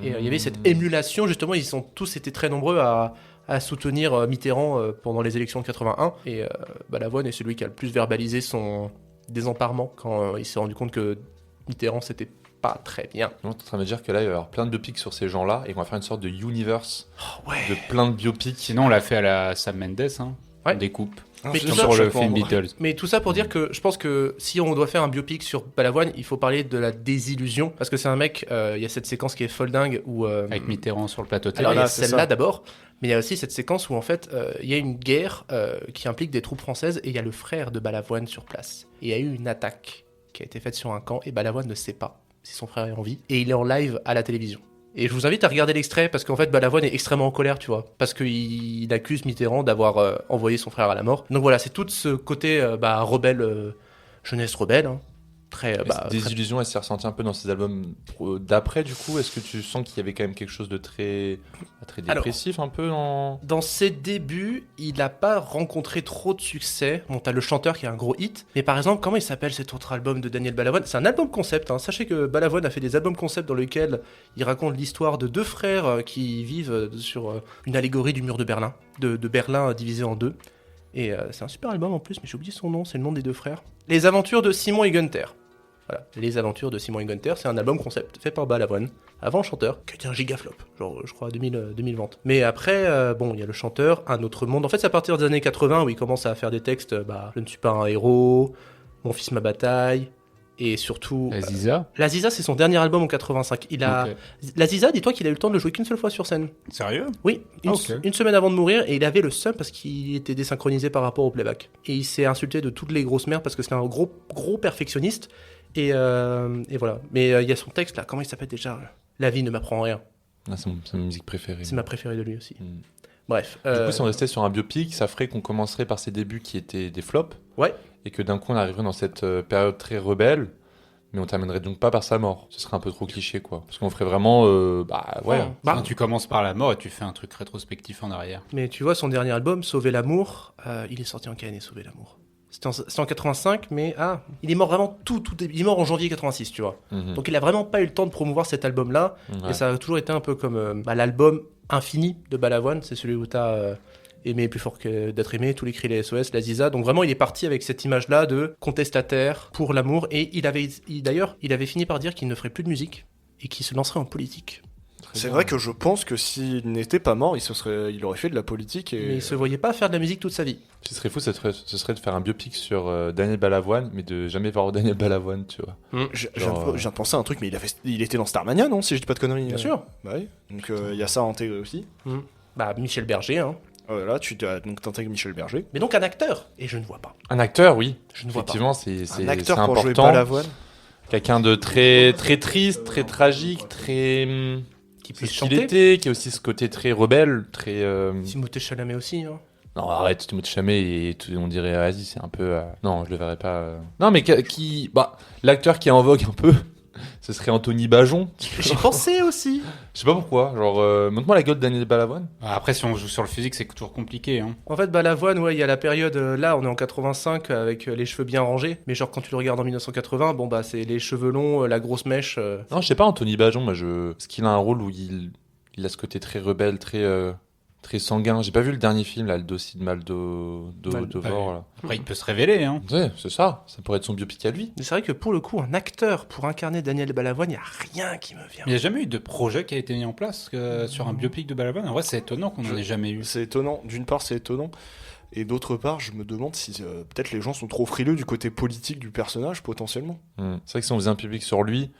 Et il y avait cette émulation, justement, ils ont tous été très nombreux à soutenir Mitterrand pendant les élections de 81. Et Balavoine est celui qui a le plus verbalisé son désemparement quand il s'est rendu compte que Mitterrand, c'était pas très bien. Non, t'es en train de me dire que là, il va y avoir plein de biopics sur ces gens-là et qu'on va faire une sorte de universe Ouais. de plein de biopics. Sinon, on l'a fait à la Sam Mendes, hein. Ouais. On découpe. Mais c'est tout ça, Sur je le sais pas, film moi. Beatles. Mais tout ça pour dire que je pense que si on doit faire un biopic sur Balavoine, il faut parler de la désillusion. Parce que c'est un mec, il y a cette séquence qui est folle dingue où. Avec Mitterrand sur le plateau télé. Alors il y a Voilà, c'est celle-là ça. d'abord, mais il y a aussi cette séquence où en fait il y a une guerre qui implique des troupes françaises et il y a le frère de Balavoine sur place. Et il y a eu une attaque qui a été faite sur un camp et Balavoine ne sait pas si son frère est en vie. Et il est en live à la télévision. Et je vous invite à regarder l'extrait parce qu'en fait Balavoine est extrêmement en colère, tu vois, parce qu'il accuse Mitterrand d'avoir envoyé son frère à la mort. Donc voilà, c'est tout ce côté rebelle, jeunesse rebelle, hein. très... Cette désillusion, elle s'est ressentie un peu dans ces albums d'après, du coup. Est-ce que tu sens qu'il y avait quand même quelque chose de très dépressif, un peu Dans ses débuts, il n'a pas rencontré trop de succès. Bon, t'as le chanteur qui a un gros hit. Mais par exemple, comment il s'appelle cet autre album de Daniel Balavoine? C'est un album concept. Hein. Sachez que Balavoine a fait des albums concept dans lesquels il raconte l'histoire de deux frères qui vivent sur une allégorie du mur de Berlin. De Berlin divisé en deux. Et c'est un super album en plus, mais j'ai oublié son nom, c'est le nom des deux frères. Les aventures de Simon et Gunther. Voilà, Les aventures de Simon et Gunther, c'est un album concept fait par Balavoine, avant le chanteur, qui a été un gigaflop, genre je crois 2000 ventes. Mais après, il y a le chanteur, Un autre monde. En fait, c'est à partir des années 80 où il commence à faire des textes, Je ne suis pas un héros, Mon fils, ma bataille, et surtout... La Ziza, c'est son dernier album en 85. La Ziza, dis-toi qu'il a eu le temps de le jouer qu'une seule fois sur scène. Sérieux? Oui, une semaine avant de mourir, et il avait le seum parce qu'il était désynchronisé par rapport au playback. Et il s'est insulté de toutes les grosses merdes parce que c'était un gros perfectionniste. Et voilà. Mais il y a son texte là, comment il s'appelle déjà? La vie ne m'apprend rien. C'est ma musique préférée. C'est ma préférée de lui aussi. Bref. Du coup, si on restait sur un biopic, ça ferait qu'on commencerait par ses débuts qui étaient des flops. Ouais. Et que d'un coup, on arriverait dans cette période très rebelle. Mais on terminerait donc pas par sa mort. Ce serait un peu trop cliché, quoi. Parce qu'on ferait vraiment... Tu commences par la mort et tu fais un truc rétrospectif en arrière. Mais tu vois, son dernier album, Sauver l'amour, il est sorti en quelle année, Sauver l'amour? C'était en 85, mais il est mort vraiment tout début. Il est mort en janvier 86, tu vois. Donc il a vraiment pas eu le temps de promouvoir cet album-là. Ouais. Et ça a toujours été un peu comme l'album infini de Balavoine. C'est celui où t'as aimé plus fort que d'être aimé, tous les cris, les SOS, la Ziza. Donc vraiment, il est parti avec cette image-là de contestataire pour l'amour. Et il avait fini par dire qu'il ne ferait plus de musique et qu'il se lancerait en politique. C'est vrai que je pense que s'il n'était pas mort, il aurait fait de la politique. Mais il se voyait pas faire de la musique toute sa vie. Ce qui serait fou, ce serait de faire un biopic sur Daniel Balavoine, mais de jamais voir Daniel Balavoine, tu vois. Je viens de penser à un truc, mais il était dans Starmania, non? Si je dis pas de conneries. Bien sûr. Bah oui. Donc il y a ça à intégrer aussi. Michel Berger, hein. Là, tu t'intègres Michel Berger. Mais donc un acteur, et je ne vois pas. Un acteur, oui. Je ne vois pas. Effectivement, c'est un acteur c'est pour jouer important. Balavoine. Quelqu'un de très triste, très tragique, très... Qui puisse qu'il chanter. était, qui a aussi ce côté très rebelle, très... Timothée Chalamet aussi, hein. Non, arrête, Timothée Chalamet, et on dirait, vas-y, c'est un peu... Non, je le verrais pas... Non, mais l'acteur qui est en vogue un peu, ce serait Anthony Bajon. J'y pensais aussi. Je sais pas pourquoi, montre-moi la gueule de Daniel Balavoine. Après, si on joue sur le physique, c'est toujours compliqué, hein. En fait, Balavoine, il y a la période, là, on est en 85, avec les cheveux bien rangés, mais genre, quand tu le regardes en 1980, c'est les cheveux longs, la grosse mèche... Non, je sais pas, Anthony Bajon, parce qu'il a un rôle où il a ce côté très rebelle, très sanguin. J'ai pas vu le dernier film, là, le dossier de Maldovor, là. Après, il peut se révéler, hein. Ouais, c'est ça. Ça pourrait être son biopic à lui. Mais c'est vrai que pour le coup, un acteur pour incarner Daniel Balavoine, il n'y a rien qui me vient. Il n'y a jamais eu de projet qui a été mis en place sur un biopic de Balavoine. En vrai, c'est étonnant qu'on n'en ait jamais eu. C'est étonnant. D'une part, c'est étonnant. Et d'autre part, je me demande si peut-être les gens sont trop frileux du côté politique du personnage, potentiellement. C'est vrai que si on faisait un biopic sur lui,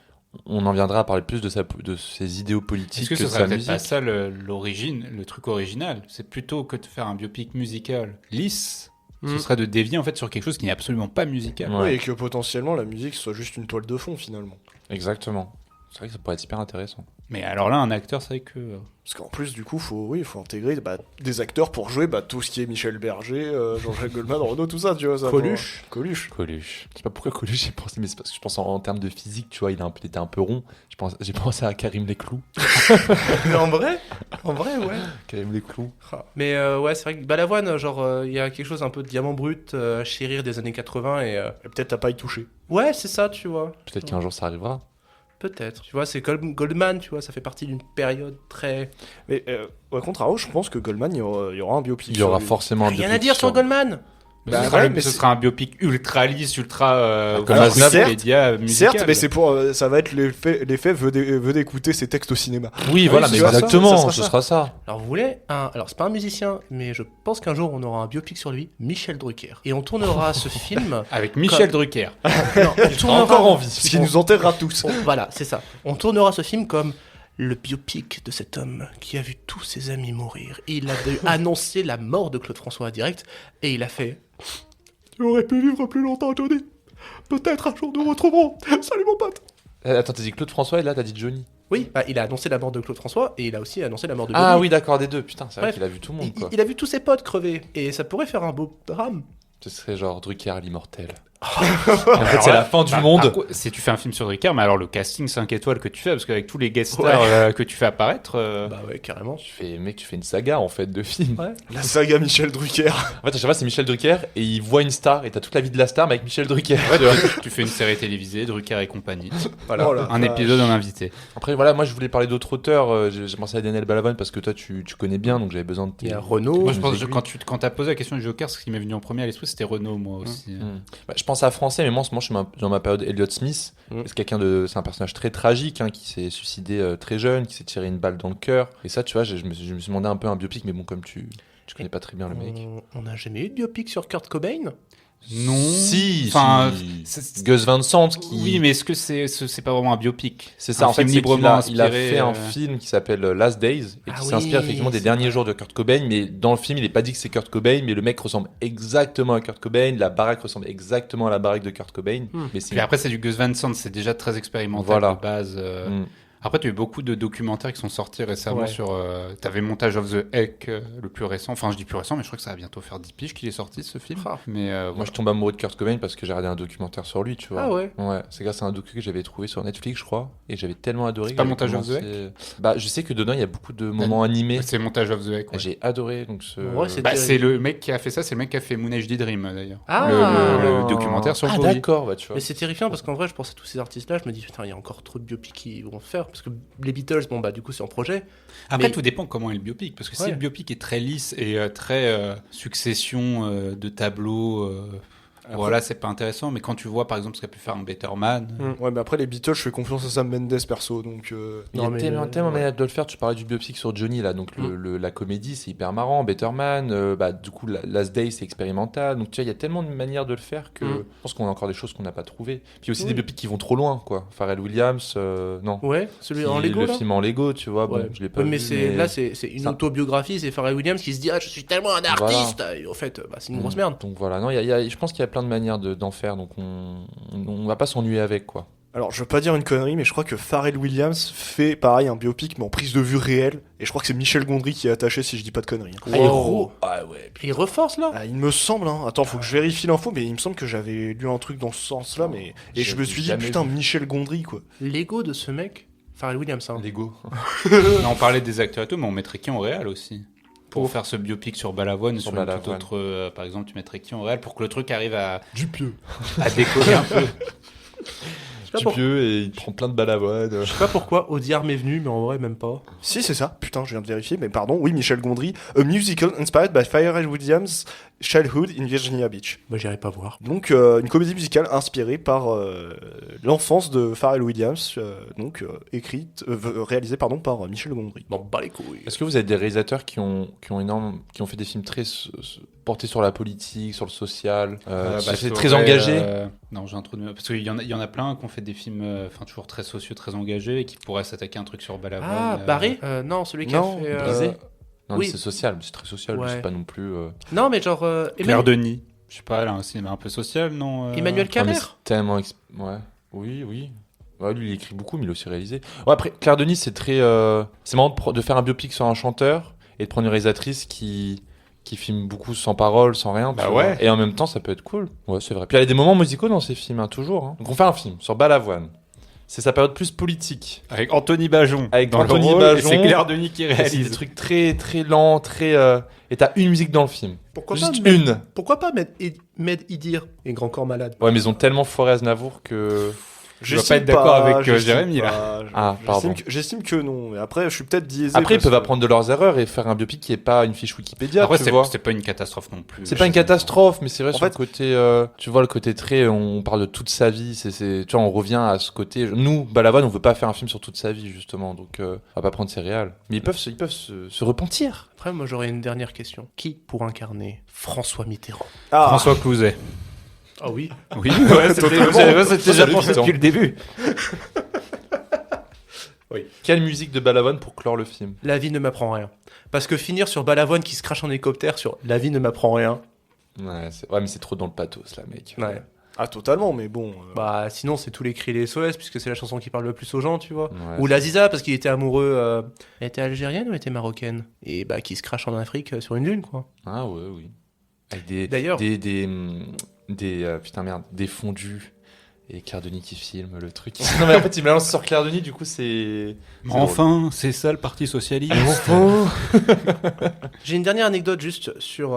on en viendra à parler plus de ses idéaux politiques. Est-ce que ce serait peut-être musique. pas ça le truc original? C'est plutôt que de faire un biopic musical lisse, ce serait de dévier en fait sur quelque chose qui n'est absolument pas musical. Ouais, et que potentiellement la musique soit juste une toile de fond finalement. Exactement. C'est vrai que ça pourrait être hyper intéressant. Mais alors là, un acteur, c'est vrai que... Parce qu'en plus, du coup, faut intégrer des acteurs pour jouer tout ce qui est Michel Berger, Jean-Jacques Goldman, Renaud, tout ça, tu vois. Ça, Coluche. Je sais pas pourquoi Coluche j'ai pensé, mais c'est parce que je pense en termes de physique, tu vois, il était un peu rond. J'ai pensé à Karim Leclou. Mais en vrai, ouais. Karim Leclou. Mais c'est vrai que Balavoine, il y a quelque chose un peu de diamant brut, chérir des années 80 et peut-être t'as pas y touché. Ouais, c'est ça, tu vois. Peut-être qu'un jour ça arrivera. Peut-être. Tu vois, c'est Goldman, tu vois, ça fait partie d'une période très... Mais à contrario, je pense que Goldman, il y aura un biopic. Il y aura forcément un biopic. Rien à dire sur Goldman. Ce sera un biopic ultra lisse, ultra comme média musical. Certes, mais c'est ça va être l'effet veut d'écouter ses textes au cinéma. Oui, voilà, mais exactement, ce sera ça. Alors vous voulez alors c'est pas un musicien, mais je pense qu'un jour on aura un biopic sur lui, Michel Drucker, et on tournera ce film avec Michel Drucker. Non, on tournera encore envie, ce qui nous enterrera tous. Voilà, c'est ça. On tournera ce film comme le biopic de cet homme qui a vu tous ses amis mourir. Et il a annoncé la mort de Claude François direct, et il a fait... Tu aurais pu vivre plus longtemps, Johnny. Peut-être un jour nous retrouverons. Salut mon pote. Attends, t'as dit Claude François et là t'as dit Johnny. Oui, il a annoncé la mort de Claude François et il a aussi annoncé la mort de Johnny. Ah oui, d'accord, des deux. Putain, c'est vrai qu'il a vu tout le monde. Il a vu tous ses potes crever. Et ça pourrait faire un beau drame. Ce serait genre Drucker l'immortel. En fait, c'est la fin du monde. Si tu fais un film sur Drucker, mais alors le casting 5 étoiles que tu fais, parce qu'avec tous les guest stars que tu fais apparaître. Bah ouais, carrément. Tu fais une saga en fait de films. Ouais. La saga Michel Drucker. En fait, à chaque fois, c'est Michel Drucker et il voit une star et t'as toute la vie de la star, mais avec Michel Drucker. Tu fais une série télévisée, Drucker et compagnie. Voilà. Oh la Un vache. épisode, un invité. Après, voilà, moi je voulais parler d'autres auteurs. J'ai pensé à Daniel Balavoine parce que toi tu connais bien, donc j'avais besoin de Il y a Renaud. Moi, je pense que quand t'as posé la question du Joker, ce qui m'est venu en premier à l'esprit, c'était Renaud, moi aussi. Bah, je pense à français, mais moi en ce moment je suis dans ma période Elliott Smith. C'est un personnage très tragique qui s'est suicidé très jeune, qui s'est tiré une balle dans le cœur. Et ça, tu vois, je me suis demandé un peu un biopic, mais bon, comme tu connais pas très bien le mec. On n'a jamais eu de biopic sur Kurt Cobain. Non. Si, Enfin, Gus Van Sant qui. Oui, mais est-ce que c'est pas vraiment un biopic? C'est ça, un en fait, film c'est qu'il librement il a inspiré, fait un film qui s'appelle Last Days et qui s'inspire effectivement des derniers jours de Kurt Cobain, mais dans le film, il n'est pas dit que c'est Kurt Cobain, mais le mec ressemble exactement à Kurt Cobain, la baraque ressemble exactement à la baraque de Kurt Cobain. Mais Puis après, c'est du Gus Van Sant, c'est déjà très expérimental de base. Après, tu as eu beaucoup de documentaires qui sont sortis récemment sur... T'avais Montage of the Heck, le plus récent. Enfin, je dis plus récent, mais je crois que ça va bientôt faire 10 piges qu'il est sorti, ce film. Mais moi, je tombe amoureux de Kurt Cobain parce que j'ai regardé un documentaire sur lui, tu vois. Ah ouais. Ouais, c'est grâce à un docu que j'avais trouvé sur Netflix, je crois, et j'avais tellement adoré. C'est pas Montage of the Heck. Bah, je sais que dedans, il y a beaucoup de moments animés. C'est Montage of the Heck. Ouais. J'ai adoré. Donc c'est le mec qui a fait ça, c'est le mec qui a fait Moon HD Dream, d'ailleurs. Ah. Le documentaire sur Bowie. D'accord, bah, tu vois. Mais c'est terrifiant parce qu'en vrai, je pense à tous ces artistes-là, je me dis, putain, il y a encore trop de biopics qui vont faire. Parce que les Beatles, bon, bah, du coup, c'est en projet. Après, tout dépend comment est le biopic. Parce que si le biopic est très lisse et très succession de tableaux. Voilà, c'est pas intéressant, mais quand tu vois par exemple ce qu'a pu faire un Better Man. Ouais, mais après les Beatles, je fais confiance à Sam Mendes perso, donc. Il y a tellement manière de le faire. Tu parlais du biopic sur Johnny là, donc la comédie c'est hyper marrant. Better Man, du coup Last Day c'est expérimental. Donc tu vois, il y a tellement de manières de le faire que je pense qu'on a encore des choses qu'on n'a pas trouvées. Puis aussi des biopics qui vont trop loin, quoi. Pharrell Williams, non. Ouais, celui en Lego. Le film en Lego, tu vois. Bon, je l'ai pas vu. Mais là, c'est une autobiographie. C'est Pharrell Williams qui se dit, ah, je suis tellement un artiste. Et en fait, c'est une grosse merde. Donc voilà, non, je pense qu'il y a plein de manières d'en faire, donc on va pas s'ennuyer avec, quoi. Alors, je veux pas dire une connerie, mais je crois que Pharrell Williams fait pareil un biopic, mais en prise de vue réelle. Et je crois que c'est Michel Gondry qui est attaché, si je dis pas de conneries. Il reforce là. Il me semble, Attends, faut que je vérifie l'info, mais il me semble que j'avais lu un truc dans ce sens-là, mais. Et je me suis dit, putain, Michel Gondry, quoi. L'ego de ce mec, Pharrell Williams. L'ego. On parlait des acteurs et tout, mais on mettrait qui en réel aussi? Pour faire ce biopic sur Balavoine, sur une toute autre, par exemple, tu mettrais qui en réel pour que le truc arrive à Dupieux, à décoller un peu. Dupieux et il prend plein de Balavoine. Je sais pas pourquoi Audiard m'est venu, mais en vrai même pas. Si, c'est ça. Putain, je viens de vérifier, mais pardon. Oui, Michel Gondry, a musical inspired by Pharrell Williams' childhood in Virginia Beach. Bah, j'irai pas voir. Donc, une comédie musicale inspirée par l'enfance de Pharrell Williams, réalisée par Michel Gondry. Bon, bah les couilles. Est-ce que vous avez des réalisateurs qui ont fait des films très portés sur la politique, sur le social, c'est très engagé? Non, j'ai un trou de mémoire. Parce qu'il y en a plein qui ont fait des films toujours très sociaux, très engagés et qui pourraient s'attaquer à un truc sur Balavoine. Ah, Barré Non, celui qui a fait. Brisé. Non, oui. mais c'est social, c'est très social, mais c'est pas non plus. Non, mais genre. Claire Denis. Je sais pas, là, un cinéma un peu social, non Emmanuel Carrère. Tellement. Ouais. Oui. Ouais, lui, il écrit beaucoup, mais il a aussi réalisé. Ouais, après, Claire Denis, c'est très. C'est marrant de faire un biopic sur un chanteur et de prendre une réalisatrice qui filme beaucoup sans parole, sans rien. Bah ouais. Et en même temps, ça peut être cool. Ouais, c'est vrai. Puis il y a des moments musicaux dans ces films, toujours. Donc on fait un film sur Balavoine. C'est sa période plus politique. Avec Anthony Bajon. Et c'est Claire Denis qui réalise. C'est des trucs très, très lents, très. Et t'as une musique dans le film. Pourquoi pas Med Idir et Grand Corps Malade? Ouais, mais ils ont tellement foiré Aznavour que. Je dois pas être d'accord avec Jérémy là. Pardon. J'estime que non. Mais après, je suis peut-être biaisé. Après, ils peuvent apprendre de leurs erreurs et faire un biopic qui est pas une fiche Wikipédia. Après, tu vois. c'est pas une catastrophe non plus. C'est pas une catastrophe, mais c'est vrai sur le côté. Tu vois, le côté très. On parle de toute sa vie. Tu vois, on revient à ce côté. Nous, Balavoine, on veut pas faire un film sur toute sa vie, justement. Donc, on va pas prendre ses réals. Mais ils peuvent se repentir. Après, moi, j'aurais une dernière question. Qui pour incarner François Mitterrand? François Clouzet. Ah oui. Oui, ouais, c'était déjà pensé depuis le début. Oui. Quelle musique de Balavoine pour clore le film? La vie ne m'apprend rien. Parce que finir sur Balavoine qui se crache en hélicoptère sur La vie ne m'apprend rien. Ouais, mais c'est trop dans le pathos, là, mec. Ouais. Ah, totalement, mais bon. Bah, sinon, c'est tous les cris des SOS, puisque c'est la chanson qui parle le plus aux gens, tu vois. Ouais, ou l'Aziza, parce qu'il était amoureux. Elle était algérienne ou elle était marocaine? Et bah, qui se crache en Afrique sur une dune, quoi. Ah, ouais, oui. Avec D'ailleurs. des fondus et Claire Denis qui filme le truc. Non mais en fait il me lance sur Claire Denis, du coup c'est... Enfin, c'est ça le Parti Socialiste. J'ai une dernière anecdote juste sur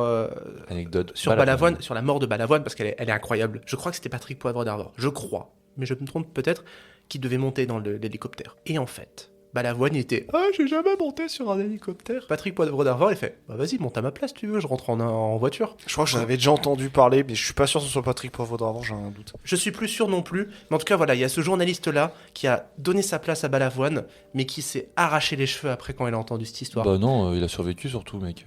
Balavoine, sur la mort de Balavoine, parce qu'elle est incroyable. Je crois que c'était Patrick Poivre d'Arvor. Je crois, mais je me trompe peut-être, qui devait monter dans l'hélicoptère. Et en fait, Balavoine, il était « Ah, j'ai jamais monté sur un hélicoptère !» Patrick Poivre d'Arvor, il fait « Bah vas-y, monte à ma place, tu veux, je rentre en voiture. » Je crois que j'en avais déjà entendu parler, mais je suis pas sûr que ce soit Patrick Poivre d'Arvor, j'ai un doute. Je suis plus sûr non plus, mais en tout cas, voilà, il y a ce journaliste-là qui a donné sa place à Balavoine, mais qui s'est arraché les cheveux après quand il a entendu cette histoire. Bah non, il a survécu surtout, mec.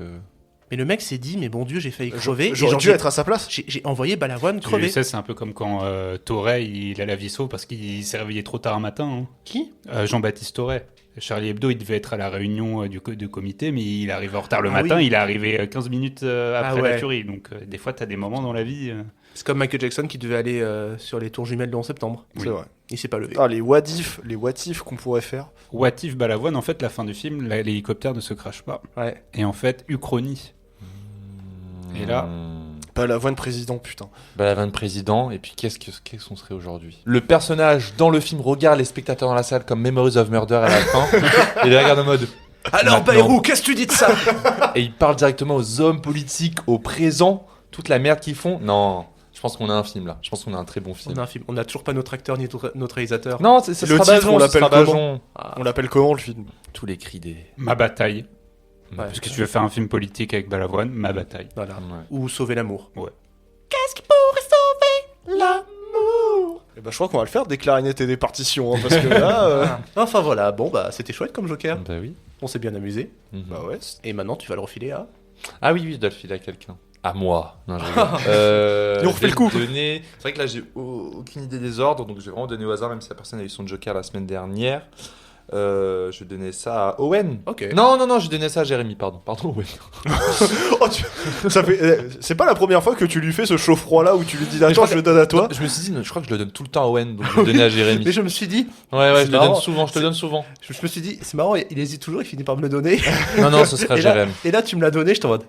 Mais le mec s'est dit « Mais bon Dieu, j'ai failli crever. » J'aurais dû être à sa place. J'ai envoyé Balavoine crever. Tu sais, c'est un peu comme quand Toré, il a la vie sauve parce qu'il s'est réveillé trop tard un matin. Hein. Qui Jean-Baptiste Toré. Charlie Hebdo, il devait être à la réunion du comité, mais il arrive en retard le matin. Oui. Il est arrivé 15 minutes après la tuerie. Donc, des fois, t'as des moments dans la vie... C'est comme Michael Jackson qui devait aller sur les tours jumelles le 11 septembre. Oui. C'est vrai. Il s'est pas levé. Ah, les what if qu'on pourrait faire. What if Balavoine, en fait, la fin du film, l'hélicoptère ne se crache pas. Ouais. Et en fait, Uchronie. Et là... Balavoine président, putain. Balavoine président, et puis qu'est-ce qu'on serait aujourd'hui? Le personnage dans le film regarde les spectateurs dans la salle comme Memories of Murder à la fin, et il regarde en mode... Alors Bayrou, qu'est-ce que tu dis de ça? Et il parle directement aux hommes politiques, au présent, toute la merde qu'ils font. Non, je pense qu'on a un film là, je pense qu'on a un très bon film. On a un film, on n'a toujours pas notre acteur ni notre réalisateur. Non, c'est le titre, on l'appelle comment? Ah. On l'appelle comment le film? Tous les cris des... Ma bataille. Ouais, parce que tu veux faire un film politique avec Balavoine, Ma bataille. Voilà. Ouais. Ou Sauver l'amour. Ouais. Qu'est-ce qui pourrait sauver l'amour? Eh ben, je crois qu'on va le faire, des clarinettes et des partitions, hein, parce que là... Enfin voilà, bon bah c'était chouette comme Joker. Bah oui. On s'est bien amusé. Bah ouais. Et maintenant tu vas le refiler à... Ah oui, je dois le filer à quelqu'un. À moi. Non, je Et on refait le coup. C'est vrai que là, j'ai aucune idée des ordres, donc je vais vraiment donner au hasard, même si la personne a eu son Joker la semaine dernière. Je vais donner ça à Owen. Ok. Non, je vais donner ça à Jérémy, pardon. Pardon, Owen. Oh, ça fait... C'est pas la première fois que tu lui fais ce chaud-froid-là où tu lui dis attends, je le donne à toi. Je me suis dit, je crois que je le donne tout le temps à Owen, donc je vais le donner à Jérémy. Mais je me suis dit... Ouais, je c'est te le marrant. donne souvent, je te le donne souvent. Je me suis dit, c'est marrant, il hésite toujours, il finit par me le donner. Non, ce sera Jérémy. Et là tu me l'as donné, je t'en mode...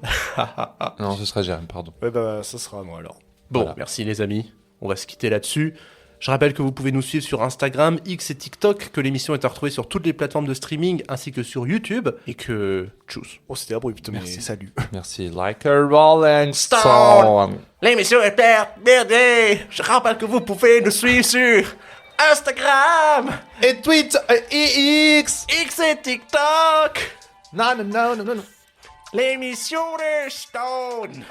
Non, ce sera Jérémy, pardon. Ouais, bah ça sera à moi alors. Bon, Voilà. merci les amis. On va se quitter là-dessus. Je rappelle que vous pouvez nous suivre sur Instagram, X et TikTok, que l'émission est à retrouver sur toutes les plateformes de streaming ainsi que sur YouTube. Et que... Tchuss. Oh, c'était abrupt, mais Merci. salut. Merci. Like a Rolling Stone. Stone. L'émission est terminée. Je rappelle que vous pouvez nous suivre sur Instagram, Et tweet et X. X et TikTok. Non. L'émission de Stone.